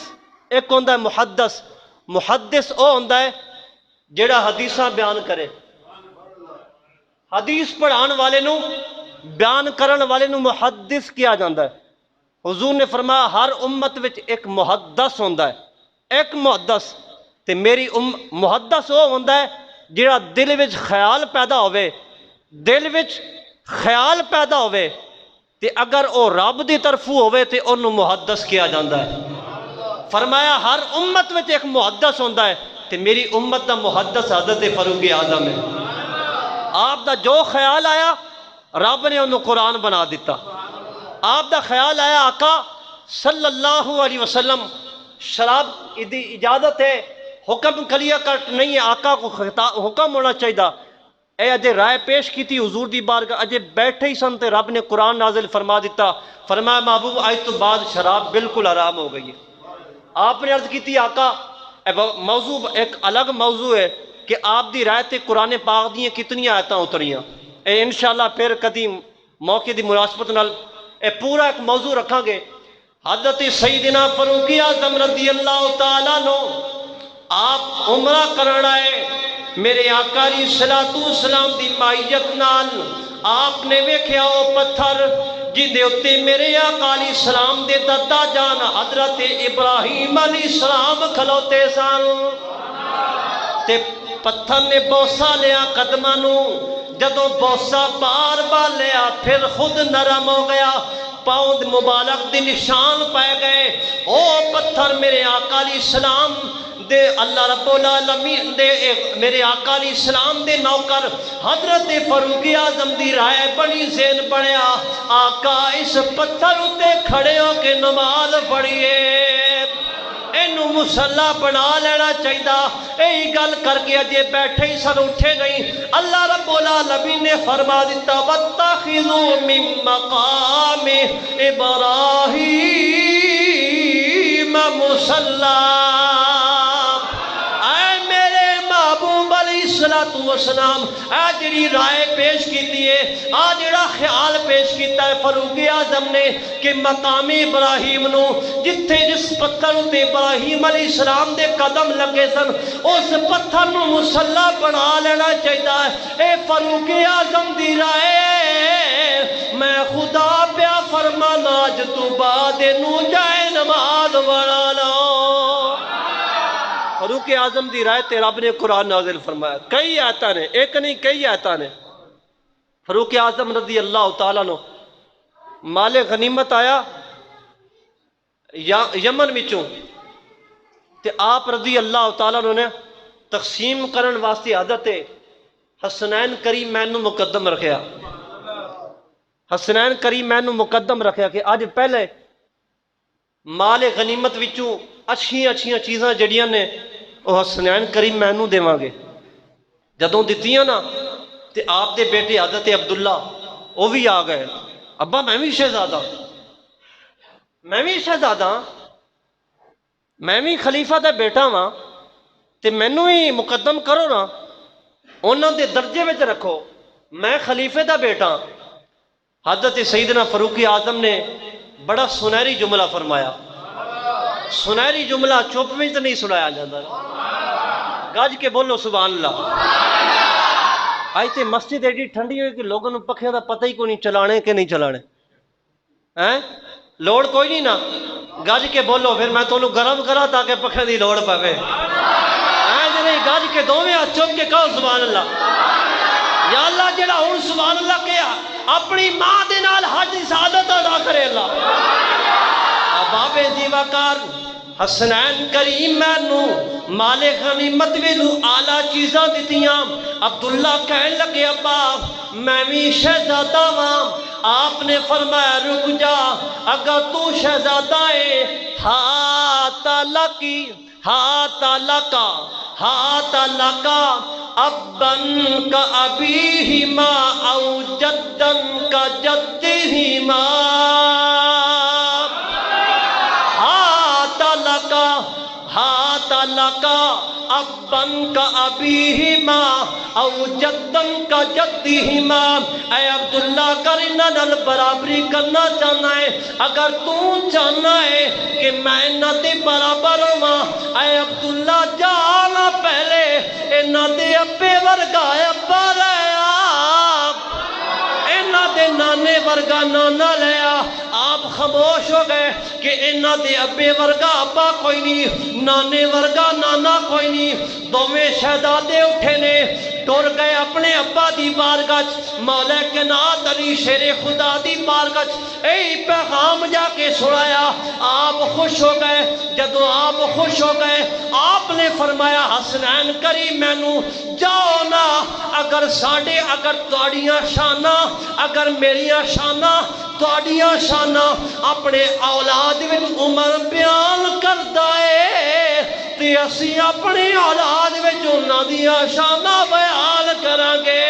ایک ہوندا ہے محدث۔ محدث او ہوندا ہے جیڑا حدیثاں بیان کرے، حدیث پڑھان والے نو بیان کرن والے نو محدث کیا جاندا ہے۔ حضور نے فرمایا ہر امت وچ ایک محدث ہوندا ہے، ایک محدث۔ تے میری محدث او ہوندا ہے جیڑا دل وچ خیال پیدا ہوئے، دل وچ خیال پیدا ہوئے تے اگر او رب دی طرفوں ہوئے تے انہوں محدث کیا جاندا ہے۔ فرمایا ہر امت وچ ایک محدث ہوندا ہے تے میری امت دا محدث حضرت فاروق اعظم ہے۔ آپ دا جو خیال آیا رب نے انہوں قرآن بنا دیتا۔ آپ دا خیال آیا آقا صلی اللہ علیہ وسلم شراب دی اجازت ہے، حکم کلیہ کٹ نہیں ہے، آقا کو حکم ہونا چاہیے۔ اے اجے رائے پیش کی تھی حضور دی بارگاہ، اجے بیٹھے ہی سن تے رب نے قرآن نازل فرما دیتا، فرمایا محبوب آج تو بعد شراب بالکل حرام ہو گئی ہے۔ آپ نے عرض کی تھی آقا موضوع ایک الگ موضوع ہے کہ آپ دی رائے تے قرآن پاک دیاں کتنی آیتاں اتریاں، اے انشاءاللہ پھر کدی موقع دی مناسبت نال اے پورا ایک موضوع رکھاں گے۔ حضرت سیدنا فاروق اعظم رضی اللہ تعالیٰ عنہ آپ عمرہ کرنا ہے، میرے آقا علیہ الصلوۃ والسلام دی مائیت نال آپ نے ویکھیا او پتھر جدے اتے میرے آقا علیہ السلام دے دادا جان حضرت ابراہیم علیہ السلام کھلوتے سن تے پتھر نے بوسا لیا قدماں نو، جدوں بوسا بار بار لیا پھر خود نرم ہو گیا، پاؤں مبارک دے نشان پائے گئے۔ او پتھر میرے آقا علیہ السلام دے اللہ رب العالمین دے میرے آقا علیہ السلام دے نوکر حضرت فاروق اعظم دی رائے بنی ذہن بنیا آقا اس پتھر اتے کھڑے ہو کے نماز پڑھیے، اینو مصلی بنا لینا چاہیے۔ یہی گل کر کے اجے بیٹھے ہی سن اٹھے نہیں، اللہ رب العالمین نے فرما دیتا وَاتَّخِذُوا مِن مَّقَامِ إِبْرَاهِيمَ مُصَلًّى۔ اے میرے محبوب علیہ الصلوۃ والسلام اے جڑی رائے پیش کیتی ہے، آ جڑا خیال پیش کیتا ہے فاروق اعظم نے کہ مقام ابراہیم نو جتھے جس پتھر تے ابراہیم علیہ السلام دے قدم لگے سن اس پتھر نو مصلی بنا لینا چاہیے۔ اے فاروق اعظم دی رائے میں خدا پیا فرمانا اج تو بعد نو جائے نماز بنا لو۔ فاروق اعظم دی رائے تے رب نے قرآن نازل فرمایا، کئی آیتاں نے، ایک نہیں کئی آیتاں نے۔ فاروق اعظم رضی اللہ تعالیٰ عنہ مال غنیمت آیا یمن وچوں تے آپ رضی اللہ تعالیٰ عنہ نے تقسیم کرن واسطے حضرت حسنین کریمین نو مقدم رکھیا، حسنین کریمین نو مقدم رکھیا کہ آج پہلے مال غنیمت وچوں اچھیاں چیزاں جڑیاں نے وہ حسنین کریمین نو دیواں گے۔ جدوں دتیاں نا تے آپ دے بیٹے حضرت عبداللہ وہ بھی آ گئے، ابا میں بھی شہزادہ، میں بھی شہزادہ، میں بھی خلیفہ دا بیٹا ہاں تے مینوں ہی مقدم کرو نا، انہاں دے درجے وچ رکھو، میں خلیفے دا بیٹا۔ حضرت سیدنا فاروق اعظم نے بڑا سنہری جملہ فرمایا، سنہری جملہ چپ میں تو نہیں سنایا جاتا، گج کے بولو سبحان اللہ۔ آج تے مسجد ایڈی ٹھنڈی ہوئی کہ لوگوں نے پکھے دا پتہ ہی کوئی نہیں چلانے کہ نہیں چلانے، لوڑ کوئی نہیں نا، گج کے بولو پھر میں تمہیں گرم کرا تاکہ پکھے دی لوڑ پوے، نہیں گج کے دوویں ہاتھ چک کے کہو سبحان اللہ۔ یا اللہ جڑا ہن سبحان اللہ کہیا اپنی ماں دے نال حج دی سعادت ادا کرے اللہ۔ بابے ذوالفقار حسنین کریم مینو مالے غنیمت ویلو آلہ چیزاں دتیاں۔ عبداللہ کہن لگے ابا میں بھی شہزادہ ہاں۔ آپ نے فرمایا رک جا، اگر تو شہزادہ ہے ہاتھ لکا ابن کا ابیہما او جدن کا جدہما، ہاتھ لکا ابن کا ابیہما او جدن کا جدہما۔ اے عبداللہ اگر انہاں نال برابری کرنا چاہنا ہے، اگر تو چاہنا ہے کہ میں انہاں دے برابر ہوں، اے عبداللہ جانا پہلے انہاں دے ابے ورگا ابا لیا، انہاں دے نانے ورگا نانا لیا۔ آپ خاموش ہو گئے کہ انہاں دے ابے ورگا ابا کوئی نہیں، نانے ورگا نانا کوئی نہیں۔ دوویں شہزادے اٹھے نے، ٹر گئے اپنے ابا دی بارگاہ، مولا کائنات علی شیر خدا دی بارگاہ اے پیغام جا کے سنایا۔ آپ خوش ہو گئے۔ جدو آپ خوش ہو گئے آپ نے فرمایا حسنین کریم مینو جاؤ نا، اگر تواڈیاں شاناں، اگر میریاں شاناں تواڈیاں شاناں اپنے اولاد وچ عمر بیان کردا ہے تے اسی اپنی اولاد وچ انہاں دیاں شاناں بیان کراں گے۔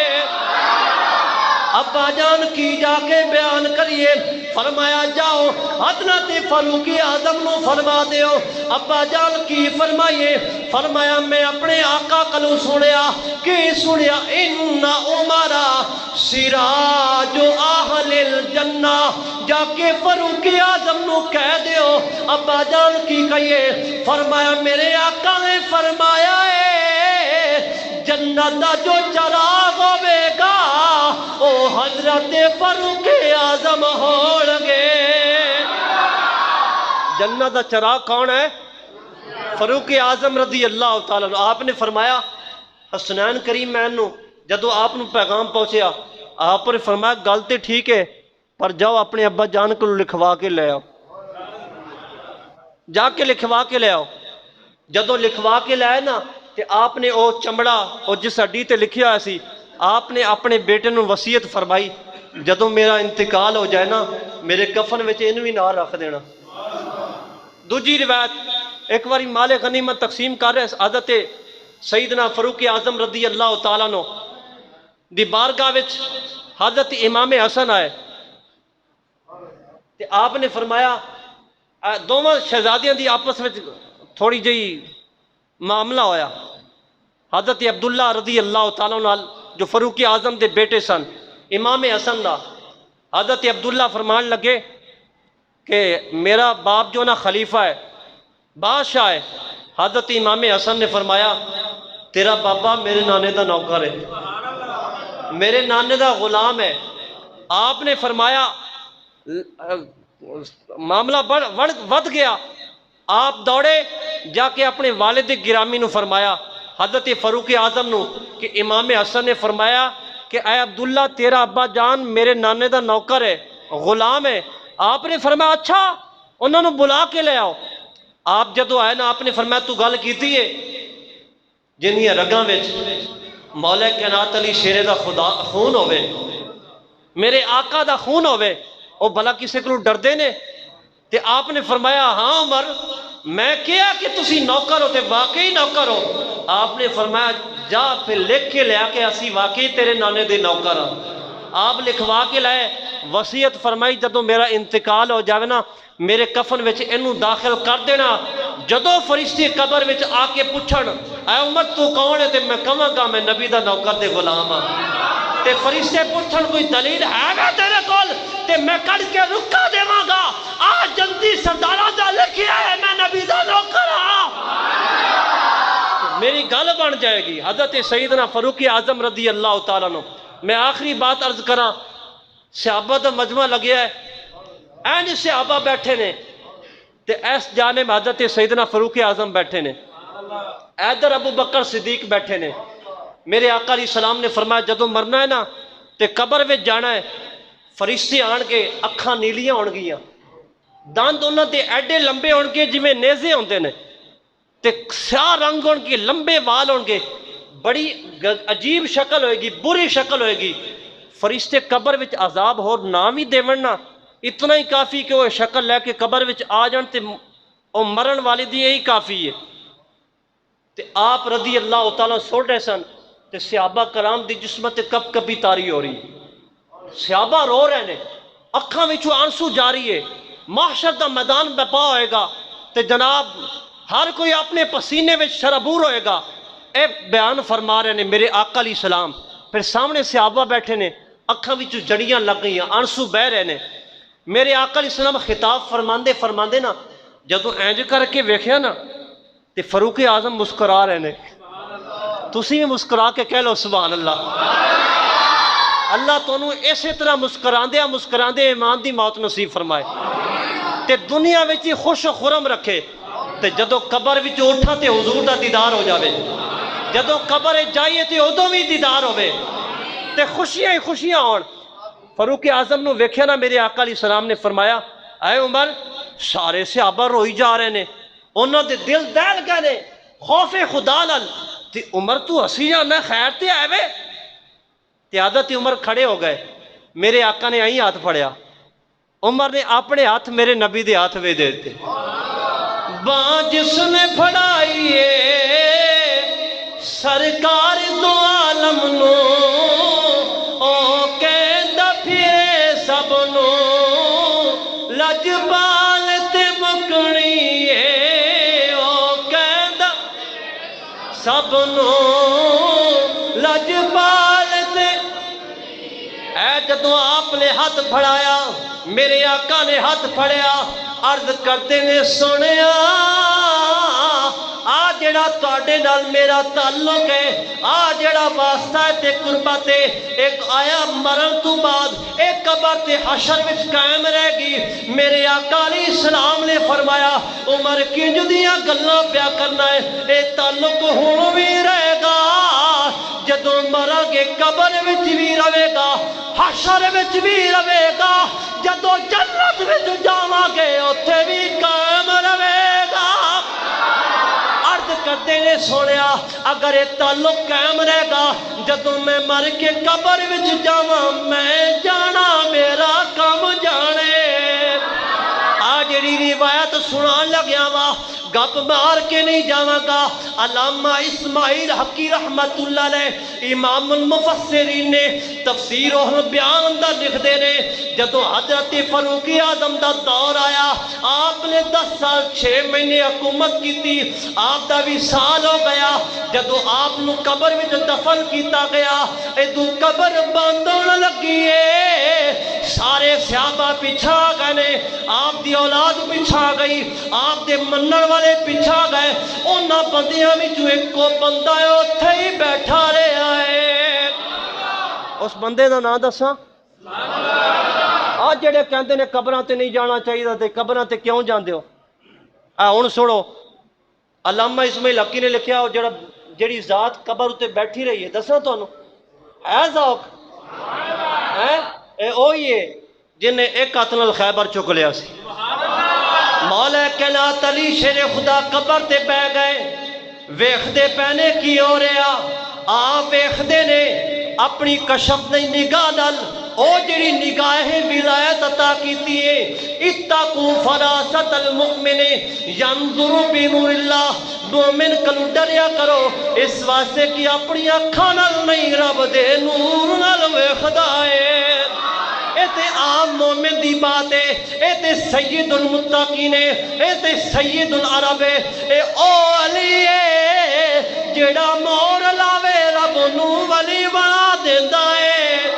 ابا جان کی جا کے بیان کریے؟ فرمایا جاؤ حضرت فاروق اعظم نو فرما دیو۔ ابا جان کی فرمائیے؟ فرمایا میں اپنے آقا کلو سنیا کہ سنیا ان عمر سراج اہل الجنہ، جا کے فاروق اعظم نو کہہ دیو۔ ابا جان کی کہیے؟ فرمایا میرے آقا نے فرمایا ہے جنت دا جو چراغ ہوے گا او حضرت فاروق اعظم ہون گے۔ جنت دا چراغ کون ہے؟ فاروق اعظم رضی اللہ تعالیٰ عنہ۔ آپ نے فرمایا حسنین کریم مینو جدو آپ نو پیغام پہنچیا آپ نے فرمایا گل تے ٹھیک ہے پر جاؤ اپنے ابا جان کو لکھوا کے لے آؤ، جا کے لکھوا کے لے آؤ۔ جدو لکھوا کے لے آئے نا تے آپ نے او چمڑا او جس ہڈی تے لکھیا ہوا سی آپ نے اپنے بیٹے نو وصیت فرمائی جدو میرا انتقال ہو جائے نا میرے کفن وچ اینو بھی نال رکھ دینا۔ دوجی روایت ایک باری مال غنیمت تقسیم کر رہے حضرت سیدنا فاروق اعظم رضی اللہ تعالیٰ عنہ دی بارگاہ وچ حضرت امام حسن آئے تے آپ نے فرمایا دونوں شہزادیاں دی آپس میں تھوڑی جئی معاملہ ہویا۔ حضرت عبداللہ رضی اللہ تعالیٰ عنہ جو فاروق اعظم دے بیٹے سن امام حسن دا، حضرت عبداللہ فرمان لگے کہ میرا باپ جو نا خلیفہ ہے بادشاہ ہے۔ حضرت امام حسن نے فرمایا تیرا بابا میرے نانے دا نوکر ہے، میرے نانے دا غلام ہے۔ آپ نے فرمایا معاملہ ود گیا، آپ دوڑے جا کے اپنے والد گرامی نو فرمایا حضرت فاروق اعظم نو کہ امام حسن نے فرمایا کہ اے عبداللہ تیرا ابا جان میرے نانے دا نوکر ہے، غلام ہے۔ آپ نے فرمایا اچھا انہوں نے بلا کے لے آؤ۔ آپ جدو آئے نا آپ نے فرمایا تو گل کیتی ہے جنہیاں رگاں وچ مولا کائنات علی شیر دا خدا خون ہوئے، میرے آقا دا خون ہوئے، او بھلا کسے کو ڈردے نے؟ تے آپ نے فرمایا ہاں عمر میں کیا کہ تسی نوکر ہو تے واقعی نوکر ہو۔ آپ نے فرمایا جا پھر لکھ کے لیا کہ اسی واقعی تیرے نانے دے نوکر ہاں۔ آپ لکھوا کے لائے، وصیت فرمائی جدو میرا انتقال ہو جاوے نا میرے کفن وچ اینو داخل کر دینا، جدو فرشتے قبر وچ آ کے پوچھن اے عمر تو کون ہے تے میں کہاں گا میں نبی دا نوکر تے غلام ہاں، تے فرشتے پوچھن کوئی دلیل ہے گا تیرے کول تے میں کڑھ کے رکا دیواں گا آج جنتی سردارہ دا لکھیا ہے میں نبی دا نوکر ہاں، میری گل بن جائے گی۔ حضرت سیدنا فاروق اعظم رضی اللہ تعالیٰ عنہ۔ میں آخری بات عرض کراں، صحابہ دا مجمع لگیا ہے، اینج صحابہ بیٹھے نے تے ایس جانب حضرت سیدنا فاروق اعظم بیٹھے نے، ادھر ابو بکر صدیق بیٹھے نے۔ میرے آقا علیہ السلام نے فرمایا جدو مرنا ہے نا تے قبر وچ جانا ہے، فرشتے آن کے اکھاں نیلیاں ہون گیاں دند انہوں دے ایڈے لمبے ہون گے جویں نیزے ہوندے نے تے سیاہ رنگ ہون گے، لمبے وال ہون گے، بڑی عجیب شکل ہوئے گی، بری شکل ہوئے گی۔ فرشتے قبر وچ عذاب ہور نام ہی دیون نا، اتنا ہی کافی کہ وہ شکل لے کے قبر وچ آ جان تے او مرن والے دی یہی کافی ہے۔ تے آپ رضی اللہ تعالیٰ سن رہے سن تے صحابہ کرام دی جسمت کب کبھی تاری ہو رہی، صحابہ رو رہے نے، اکھاں وچوں آنسو جاری ہے۔ محشر دا میدان بپا ہوئے گا تے جناب ہر کوئی اپنے پسینے وچ شرابور ہوئے گا۔ اے بیان فرما رہے نے میرے آقا علیہ السلام، پھر سامنے صحابہ بیٹھے نے، اکھاں وچوں جڑیاں لگ گئیاں، آنسو بہ رہے نے۔ میرے آقا علیہ السلام خطاب فرماندے نا، جدوں اینج کر کے ویکھیا نا تے فاروق اعظم مسکرا رہے نے۔ تسی بھی مسکرا کے کہہ لو سبحان اللہ۔ اللہ تانوں اسی طرح مسکراندے ایمان دی موت نصیب فرمائے تے دنیا وچ ہی خوش و خرم رکھے، تے جدوں قبر وچ اٹھا تے حضور دا دیدار ہو جاوے، جدوں قبر جائیے تے ادوں بھی دیدار ہوے تے خوشیاں ہی خوشیاں ہون۔ فاروق اعظم نو ویکھیا نا میرے آقا علیہ السلام نے فرمایا، اے عمر، سارے صحابہ روئی جا رہے نے، انہوں دے دل دہل گئے نے خوف خدا نال، تے عمر تو ہسی جانا، خیر تے آئے وے؟ تے حضرت عمر کھڑے ہو گئے، میرے آقا نے آئی ہاتھ پھڑیا، عمر نے اپنے ہاتھ میرے نبی دے ہاتھ وے دیتے، باں جس نے پھڑائیے سرکار دو عالم نو، او کہندا پھرے سب نو، لجپال تے مکنی ہے، او کہندا سب نو لجپال تے۔ اے جدوں آپ نے ہاتھ پھڑایا، میرے آقا نے ہاتھ پھڑیا، عرض کرتے نے سنیا، آ جڑا تواڈے نال میرا تعلق ہے، آ جڑا واسطہ ہے تے قربت ہے، ایک آیا مرن تو بعد ایک قبر تے حشر وچ قائم رہ گی۔ میرے آقا علیہ السلام نے فرمایا، عمر کنج دیاں گلاں پیا کرنا ہے، اے تعلق ہون بھی رہے گا، جدوں مرا گے قبر وچ بھی رہے گا، حشر وچ بھی رہے گا، جدوں جنت وچ جاواں گے اوتھے بھی قائم رہے گا۔ عرض کرتے نے سونیا، اگر یہ تعلق قائم رہے گا، جدوں میں مر کے قبر وچ جاواں، میں جانا میرا کم جانے۔ جڑی روایت سنان لگیا وا، گپ مار کے نہیں جاواں گا، علامہ اسماعیل حقی رحمت اللہ علیہ امام المفسرین نے تفسیر و بیان اندر لکھ دے نے، جدو حضرت فاروق اعظم دا دور آیا، آپ نے 10 سال 6 مہینے حکومت کی تھی، آپ دا وصال ہو گیا، جدو آپ نو قبر وچ دفن کیتا گیا، ادو قبر بند ہون لگی ہے، سارے صحابہ پیچھا گئے نے، آپ دی اولاد پیچھا گئی، آپ دے منن والے پیچھا گئے، انہاں بندیاں وچوں ایک کو بندہ ہے اوتھے ہی بیٹھا رہیا ہے۔ اس بندے دا نام دساں؟ آج جڑے کہندے نے قبراں تے نہیں جانا چاہیے تے قبراں تے کیوں جاندے ہو؟ ہن سنو، علامہ اسماعیل حقی نے لکھیا، جڑی ذات قبر تے بیٹھی رہی ہے، دساں تانوں ہے ذوق ہے، اے اوہی ہے جن نے ایک ہاتھ نال خیبر چک لیا سی۔ مولا کائنات علی شیر خدا قبر تے پہ گئے، ویکھدے پینے کی ہو رہا، آپ ویکھدے نے اپنی کشف نہیں نگاہ نال، او جڑی نگاہ ولایت عطا کیتی ہے، اتقوا فراست المؤمن ینظر بنور اللہ، مومن کلو ڈریا کرو اس واسطے کہ اپنی اکھاں نال نہیں رب دے نور نال ویکھدا ہے۔ اے تے عام مومن دی بات ہے، اے تے سید المتقین ہے، اے تے سید العرب ہے، اے او علی ہے جڑا مور لاوے رب نو ولی بنا دیندا ہے۔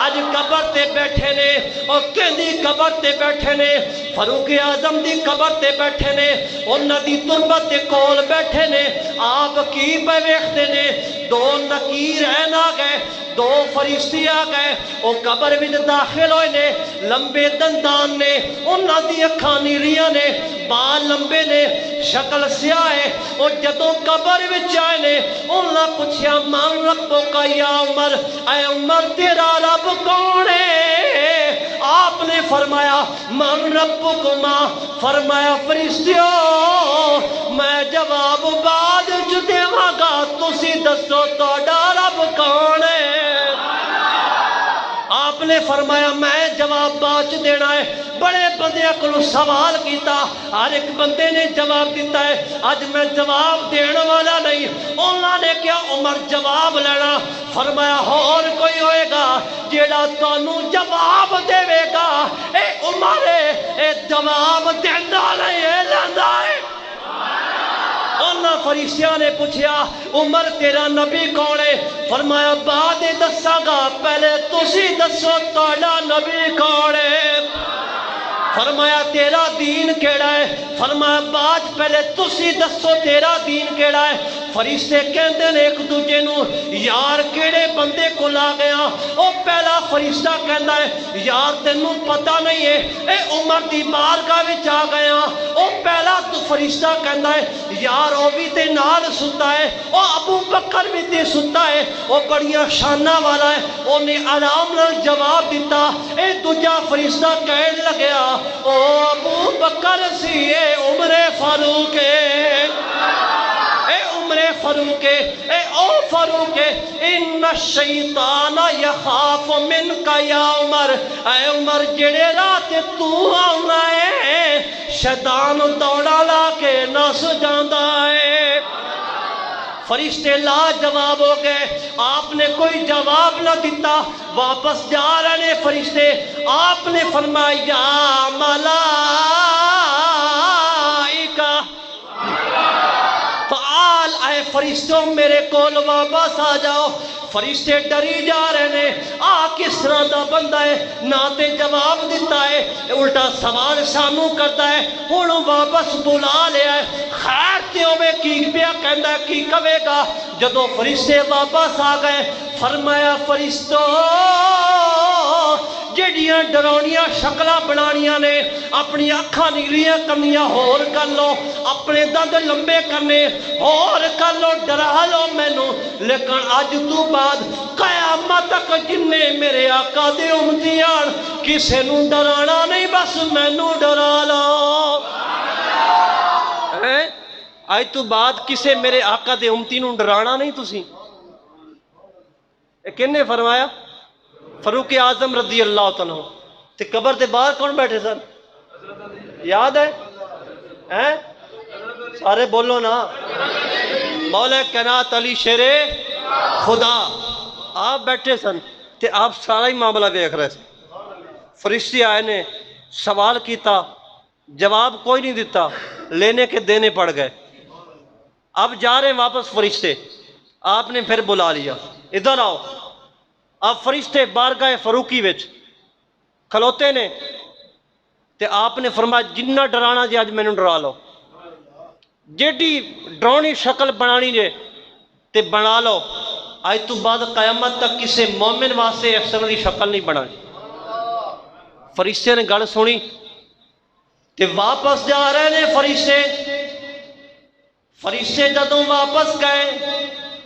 اج قبر تے بیٹھے نے، اور کہندی قبر تے بیٹھے نے، فاروق اعظم دی قبر تے بیٹھے نے، انہاں دی تربت دے کول بیٹھے نے، آپ کی پہ ویکھدے نے، دو نکیر این آ گئے، دو فرشتے آ گئے، او قبر وچ داخل ہوئے نے، لمبے دندان نے، انہاں دی اکھاں نیلیاں نے، بال لمبے نے، شکل سیاہ ہے، او جدوں قبر وچ آئے نے، انہاں پوچھیا من ربک یا عمر، اے عمر تیرا رب کون ہے؟ آپ نے فرمایا من ربکما، فرمایا فرشتیو میں جواب بعد چ دیواں گا، تسی دسو تہاڈا رب کون ہے؟ آپ نے فرمایا میں جواب بعد دینا ہے۔ بڑے بندے کو سوال کیتا، ہر ایک بندے نے جواب دیتا ہے، آج میں جواب دینے والا نہیں۔ انہوں نے کیا عمر جواب لینا؟ فرمایا اور کوئی ہوئے گا جیڑا تانوں جواب دے گا؟ اے عمر اے جواب دینا نہیں ہے، لینا ہے۔ انہاں فرشتیاں نے پوچھیا عمر تیرا نبی کون ہے؟ فرمایا بعد دساں گا، پہلے تسی دسو تہاڈا نبی کون ہے؟ فرمایا تیرا دین کیڑا ہے؟ فرمایا بعد پہلے تسی دسو تیرا دین کیڑا ہے؟ فرشتے کہندے نے ایک دوجے نو یار کیڑے بندے کو لا گیا؟ او پہلا فرشتہ کہندا ہے یار تینوں پتہ نہیں ہے، اے عمر دی بارگاہ وچ آ گیا۔ او پہلا فرشتہ کہندا ہے یار او بھی تے نال ستا ہے، او ابو بکر بھی تے ستا ہے، او بڑیاں شاناں والا ہے، او نے آرام نال جواب دیتا۔ اے دوجا فرشتہ کہن لگیا او ابو بکر سی، اے عمر فاروق ہے، اے عمر فاروق، اے او فاروق، ان الشیطان یخاف منک یا عمر، اے عمر جڑے رات تو آنا ہے شیطان دوڑا لا کے نس جاندا ہے۔ فرشتے لا جواب ہو گئے، آپ نے کوئی جواب نہ دیتا، واپس جا رہے ہیں فرشتے۔ آپ نے فرمایا ملائکہ فعال، اے فرشتوں میرے کول واپس آ جاؤ۔ فرشتے ڈری جا رہے ہیں، کس طرح دا بندہ ہے، نہ تے جواب دیتا ہے، الٹا سوال سانو کرتا ہے، ہوں واپس بلا لیا ہے۔ خیر تے ہوئے کی پیا کہندا ہے، کی کہے گا؟ جدو فرشتے واپس آ گئے فرمایا فرشتوں جڑیاں ڈرونیاں شکلاں بنانیاں نے اپنی اکھاں نگلیاں کرنیاں ہور کر لو، اپنے دند لمبے کرنے ہور کر لو، ڈرا لو مینوں، لیکن اج تو بعد قیامت تک جن نے میرے آقا دے امتی آن کسے نوں ڈرانا نہیں، بس مینوں ڈرا لو۔ آج تو بعد کسے میرے آقا دے امتی نوں ڈرانا نہیں تسی۔ کن نے فرمایا؟ فاروق اعظم رضی اللہ تعالیٰ۔ تے قبر دے باہر کون بیٹھے سن؟ یاد ہے؟ سارے بولو نا۔ مولا کائنات علی شیر خدا آپ بیٹھے سن تے آپ سارا ہی معاملہ دیکھ رہے سن۔ فرشتے آئے نے سوال کیتا، جواب کوئی نہیں دیتا، لینے کے دینے پڑ گئے۔ اب جا رہے ہیں واپس فرشتے، آپ نے پھر بلا لیا ادھر آؤ۔ اب فرشتے بارگاہ فاروقی وچ کھلوتے نے تے آپ نے فرمایا جنہ ڈرانا جی اج میں نے ڈرا لو، جیڈی ڈرونی شکل بنانی جے تے بنا لو، آج تو بعد قیامت تک کسے مومن واسطے اس طرح دی شکل نہیں بنانی۔ فرشتے نے گل سنی تے واپس جا رہے ہیں فرشتے جدوں واپس گئے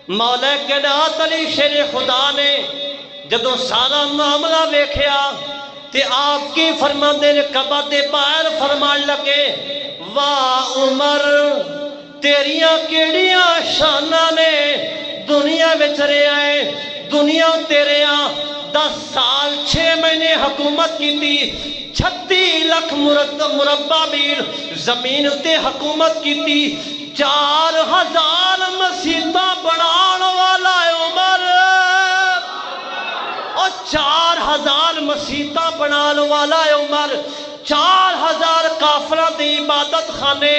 مولا کائنات علی شیر خدا نے جدوں سارا معاملہ ویکھیا تے آپ کی فرماندے نے قبر دے باہر فرمان لگے واہ عمر تیریاں کیڑیاں شاناں نے دنیا وچ رہیا ہے، دنیا تیریاں 10 سال 6 مہینے حکومت کیتی، 36 لاکھ مربع میل زمین تے حکومت کیتی، 4000 مسجداں بنان والا ہے عمر، اور 4000 مسجداں بنان والا ہے عمر، 4000 کافراں دے عبادت خانے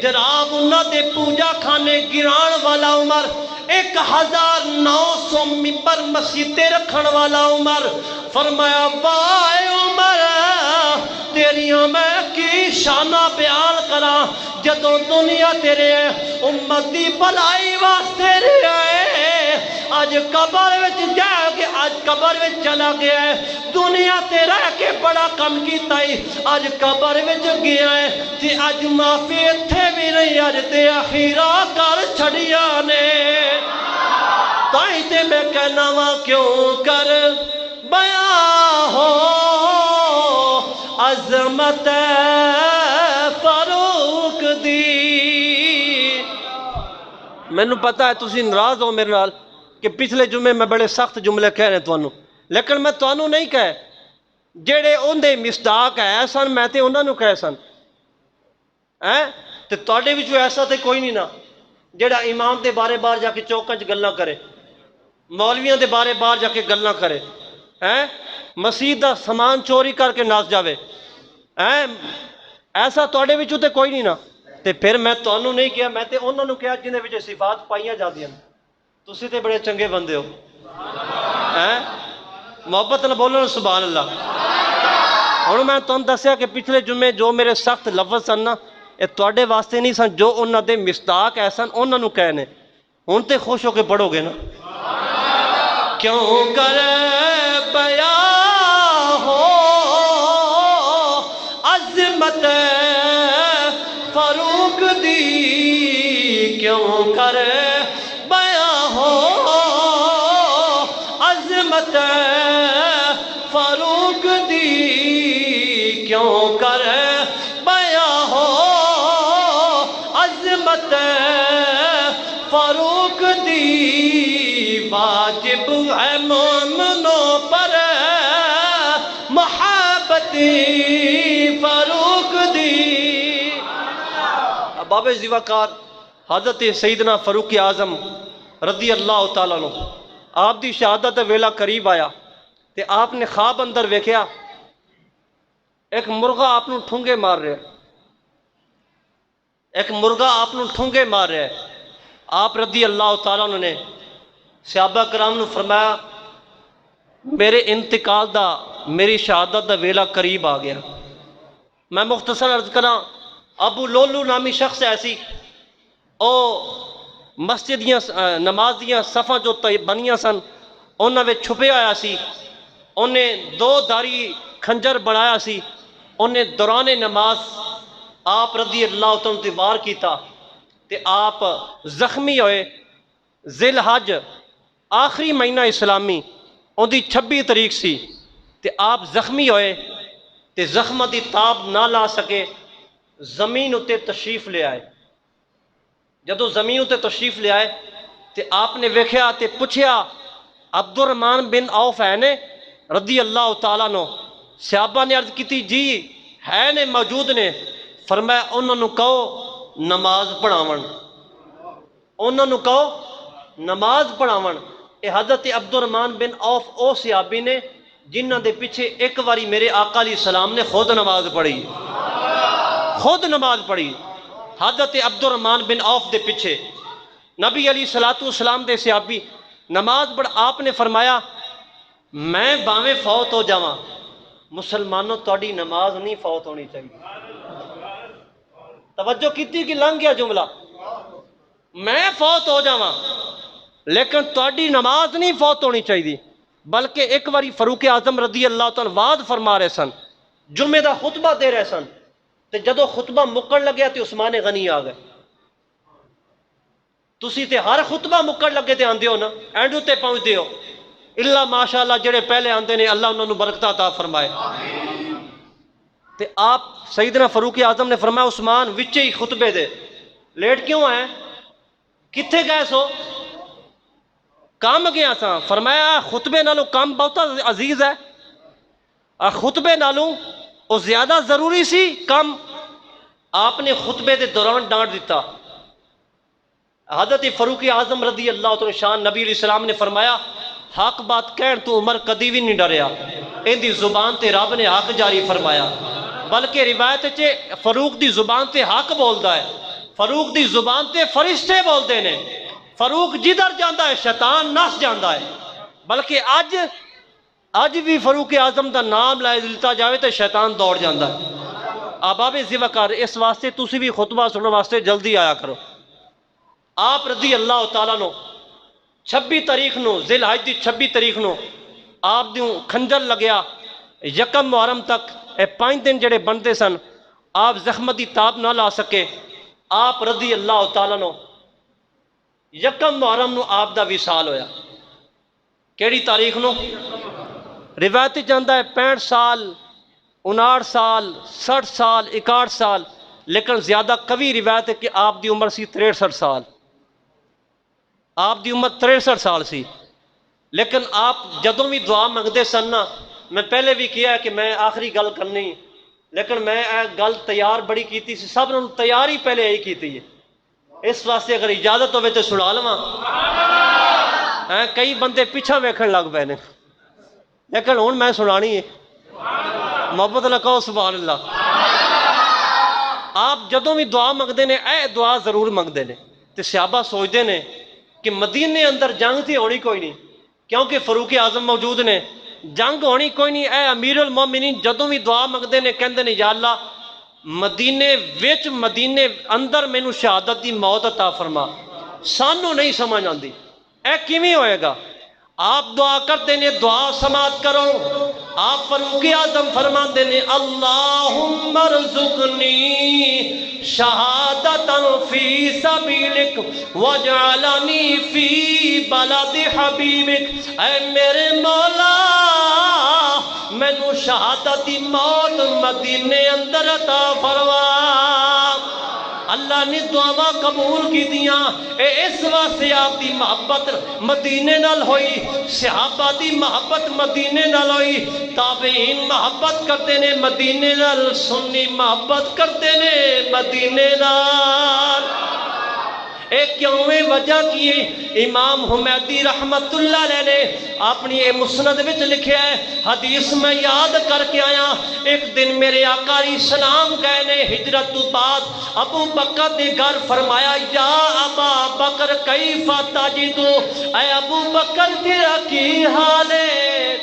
جناب انہاں دے پوجا خانے گران والا عمر، 1900 ممبر مسجدیں رکھن والا عمر۔ فرمایا واہ عمر تیریاں میں کی شانہ بیان کراں، جدوں دنیا تیرے امت دی بھلائی واسطے رہیا ہے، آج قبر وچ جا کے آج قبر وچ چلا گیا ہے، دنیا تے رہ کے بڑا کم کیتا ہے، آج قبر وچ گیا ہے تے آج معافی اتھے بھی نہیں، آج تے اخیرہ کر چھڑیا نے۔ تائیں تے میں کہنا وا کیوں کر بیاں ہو عظمت فاروق دی۔ مینوں پتا ہے تسی ناراض ہو میرے نال کہ پچھلے جمعے میں بڑے سخت جملے کہہ رہے تانوں، لیکن میں تانوں نہیں کہے جڑے اندے مصداق ہے سن میں تے انہاں نوں کہے سن تے تواڈے وچوں ایسا تے کوئی نہیں نا جڑا امام دے بارے باہر جا کے چوکاں چ گلاں کرے، مولویاں دے بارے باہر جا کے گلاں کرے، مسجد دا سامان چوری کر کے نس جاوے، ایسا تواڈے وچوں تے کوئی نہیں نا۔ تے پھر میں تانوں نہیں کہا، میں تے انہاں نوں کہا جنہاں وچ صفات پائیاں جاندیاں، تسی تے بڑے چنگے بندے ہو، محبت نہ بولو سبحان اللہ۔ ہن میں تانوں دسیا کہ پچھلے جمعے جو میرے سخت لفظ سن نا یہ تواڈے واسطے نہیں سن، جو انہاں دے مصداق ایسن انہاں نوں کہنے، ہن تے خوش ہو کے پڑھو گے نا۔ کیوں کر بیاں ہو عظمت فاروق دی، کیوں کر بیاں ہو عظمت فاروق دی، کیوں کر بیاں ہو عظمت فاروق دی، واجب ہے مومنوں پر محبت فاروق دی۔ باب زیوکار حضرت سیدنا فاروق اعظم رضی اللہ تعالیٰ عنہ آپ دی شہادت ویلا قریب آیا تے آپ نے خواب اندر ویکھیا ایک مرغا آپ نو ٹھونگے مار رہا ہے، ایک مرغا آپ نو ٹھونگے مار رہا ہے۔ آپ رضی اللہ تعالیٰ عنہ نے صحابہ کرام نو فرمایا میرے انتقال دا میری شہادت دا ویلا قریب آ گیا۔ میں مختصر عرض کراں، ابو لولو نامی شخص ایسی او مسجد دیاں نماز دیاں صفاں جو بنیاں سن انہاں وچ چھپیا ہویا سی، انہیں دو داری کھنجر بنایا سی، انہیں دوران نماز آپ رضی اللہ تعالیٰ تے وار کیتا تے آپ زخمی ہوئے۔ ذی الحج آخری مہینہ اسلامی ان دی 26 تاریخ سی تے آپ زخمی ہوئے تے زخمہ دی تاب نہ لا سکے، زمین اتے تشریف لے آئے۔ جدو زمین اتے تشریف لے آئے تے آپ نے ویکھیا تے پوچھیا عبد الرحمن بن عوف ہے نے رضی اللہ تعالیٰ نو؟ صحابہ نے عرض کیتی جی ہے نے، موجود نے۔ فرمایا انہوں نے کہو نماز پڑھاون، انہوں نے کہو نماز پڑھاون۔ اے حضرت عبد الرحمن بن عوف او صحابی نے جنہ دے پیچھے ایک واری میرے آقا علیہ السلام نے خود نماز پڑھی، خود نماز پڑھی حضرت عبد الرحمن بن عوف دے پیچھے۔ نبی علیہ السلام دے صحابی نماز پڑھ، آپ نے فرمایا میں باویں فوت ہو جاواں مسلمانوں تہاڈی نماز نہیں فوت ہونی چاہیے۔ توجہ کیتی کہ لنگ گیا جملہ، میں فوت ہو جاواں لیکن تہاڈی نماز نہیں فوت ہونی چاہیے۔ بلکہ ایک واری فاروق اعظم رضی اللہ تعالیٰ وعد فرما رہے سن، جمعے دا خطبہ دے رہے سن تے جدو خطبہ مکن لگیا تے عثمان غنی آ گئے۔ تسی تے ہر خطبہ مکن لگے تے آندے ہو نا، اینڈو تے پہنچ ہو، اللہ ماشاءاللہ جڑے پہلے آندے نے اللہ انہوں نے برکت عطا فرمائے۔ تے آپ سیدنا فاروق اعظم نے فرمایا عثمان وچے ہی خطبے دے لیٹ کیوں آئے، کتھے گئے سو؟ کام گیا سا۔ فرمایا خطبے نالوں کام بہت عزیز ہے، خطبے نالوں وہ زیادہ ضروری سی کام۔ آپ نے خطبے دے دوران ڈانٹ دیتا۔ حضرت فاروق اعظم رضی اللہ تعالیٰ شان نبی علیہ السلام نے فرمایا حق بات کہن تو عمر کدی بھی نہیں ڈریا، ان دی زبان تے رب نے حق جاری فرمایا۔ بلکہ روایت چے فاروق دی زبان تے حق بولدا ہے، فاروق دی زبان تے فرشتے بولدے نے، فاروق جدھر جاندا ہے شیطان نس جاندا ہے۔ بلکہ اج بھی فاروق اعظم دا نام لیتا جاوے تے شیطان دوڑ جاندا ہے۔ احباب ذوقار اس واسطے تسی بھی خطبہ سننے واسطے جلدی آیا کرو۔ آپ رضی اللہ تعالیٰ نو 26 تاریخ نو ذی الحج دی 26 تاریخ نو آپ دیوں کھنجر لگیا، یکم محرم تک اے 5 دن جڑے بنتے سن آپ زخمت دی تاب نہ لا سکے۔ آپ رضی اللہ تعالیٰ نو یکم محرم نو آپ دا وصال ہویا۔ کیڑی تاریخ نو؟ روایت جاندا ہے 65 سال 59 سال 60 سال 61 سال، لیکن زیادہ قوی روایت ہے کہ آپ دی عمر سی 63 سال، آپ دی عمر 63 سال سی۔ لیکن آپ جدوں بھی دعا منگتے سن نا، میں پہلے بھی کیا ہے کہ میں آخری گل کرنی، لیکن میں گل تیار بڑی کیتی سی، سب نے تیار ہی پہلے یہی کیتی ہے، اس واسطے اگر اجازت ہوئے تو سنا لواں۔ کئی بندے پیچھا ویکھن لگ پے نے، لیکن ہن میں سنانی ہے، محبت نہ کہو سبحان اللہ۔ آپ جدوں بھی دعا منگتے نے اے دعا ضرور منگتے نے، تے صحابہ سوچتے نے کہ مدینے اندر جنگ تھی ہونی کوئی نہیں، کیونکہ فاروق اعظم موجود نے، جنگ ہونی کوئی نہیں۔ اے امیر المومنین جدوں بھی دعا منگتے نے کہندے نے یا اللہ مدینے وچ مدینے اندر مینوں شہادت دی موت عطا فرما۔ سانوں نہیں سمجھ آندی اے کیویں ہوئے گا؟ آپ دعا کرتے نے، دعا سماعت کرو، آپ فاروق اعظم فرماندے نے اللہم ارزقنی شہادتا فی سبیلک واجعلنی فی بلد حبیبک۔ اے میرے مولا مینوں شہادت دی موت مدینے اندر عطا فرما۔ اللہ نے دعا قبول کی دیاں، اس واسطے آپ دی محبت مدینے نال ہوئی، صحابہ دی محبت مدینے نال ہوئی، تابعین محبت کرتے نے مدینے نال، سنی محبت کرتے نے مدینے نال۔ ایک کیوں وجہ کی امام حمیدی رحمت اللہ علیہ نے اپنی مسند وچ لکھیا ہے، حدیث میں یاد کر کے آیا، ایک دن میرے آقا علیہ السلام گئے نے ہجرت تو بعد ابو بکر دے گھر، فرمایا یا ابا بکر کیف تجدو، اے ابو بکر تیرا کی حال ہے،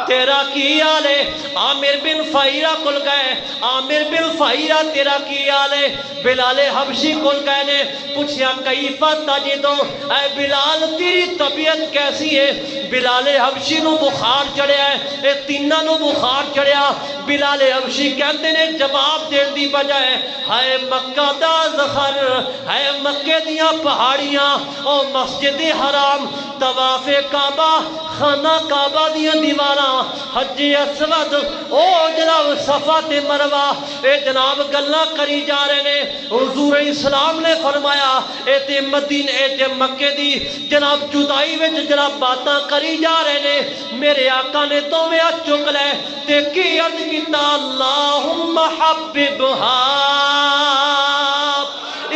تیرا کی حال ہے؟ عامر بن فہیرہ کل گئے، عامر بن فہیرہ تیرا کی حال ہے؟ بلال حبشی کل گئے نے پوچھیا کیف تجدو، اے بلال تیری طبیعت کیسی ہے؟ بلال حبشی نو بخار چڑھیا ہے، اے تینہ نو بخار چڑھیا۔ بلال حبشی کہندے نے جواب دین دی بجائے ہائے مکہ دا زخر، ہائے مکے دیاں پہاڑیاں، او مسجد حرام، طواف کعبہ، خانہ کعبہ دیاں دیواراں، حج اسود، او جناب صفا تے مروہ، اے جناب گلاں کری جا رہے نے۔ حضور اسلام نے فرمایا اے تے مدینے اے تے مکے دی جناب جدائی وچ جناب باتاں کری جا رہے نے۔ میرے آقا نے دوویں ہاتھ چک لے تے کی عرض کیتا اللہم حببھا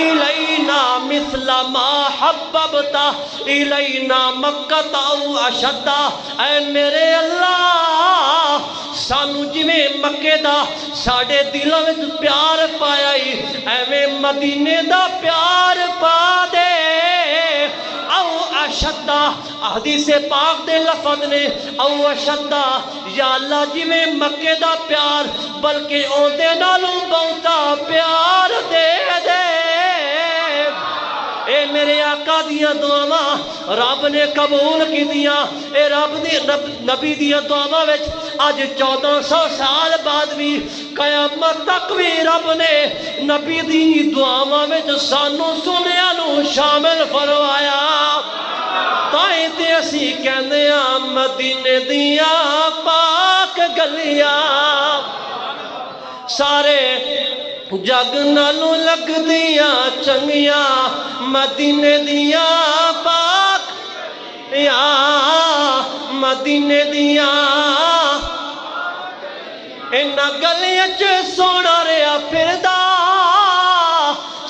الینا مثل ما حببتا الینا مکہ او اشدا، اے میرے اللہ سانو جویں مکے دا ساڈے دلاں وچ پیار پایا ایویں مدینے دا پیار پا دے، او اشدا حدیث پاک دے لفظ نے او اشدا، یا اللہ جویں مکے دا پیار بلکہ اودے نالوں بہتا پیار دے دے۔ اے میرے آقا دیاں دعاواں رب نے قبول کی دیاں، اے رب دی نبی دیاں دعاواں وچ اج 1400 سال بعد بھی قیامت تک بھی رب نے نبی دی دعاواں وچ سانو سنیا نو شامل فرمایا۔ تائیں تے اسی کہندے ہاں مدینے دیاں پاک گلیاں سارے جگ نالوں لگ دیاں چنگیاں، مدینے دیاں پاک یا مدینے دیاں انہاں گلیاں چ سونا رہیا پھردا،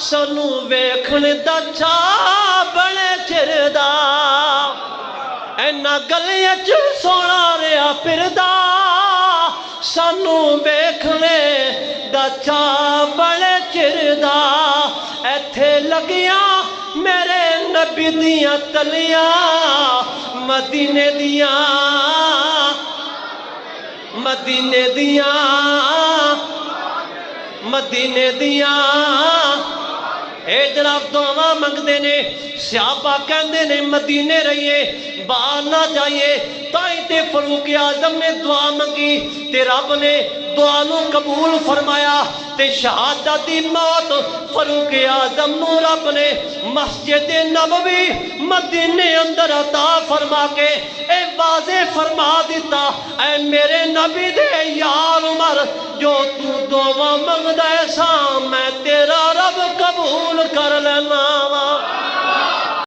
سانو ویکھن دا چاہ بڑے چر دا، انہاں گلیاں چ سونا رہیا پھردا، سانو ویکھنے دا چاہ بڑے چر دا، ایتھے لگیاں میرے نبی دیاں تلیاں مدینے دیاں، مدینے دیاں، مدینے دیاں۔ اے جناب دعاواں منگدے نے، صحابہ کہندے نے مدینے رہیے باہر نہ جائیے، تائیں تے فاروق اعظم نے دعا منگی تے رب نے دعا نو قبول فرمایا تے شہادت دی موت فاروق اعظم نو رب نے مسجد نبوی مدینے اندر عطا فرما کے اے واضح فرما دیتا اے میرے نبی دے یار عمر جو تو دعا منگدا ہے سا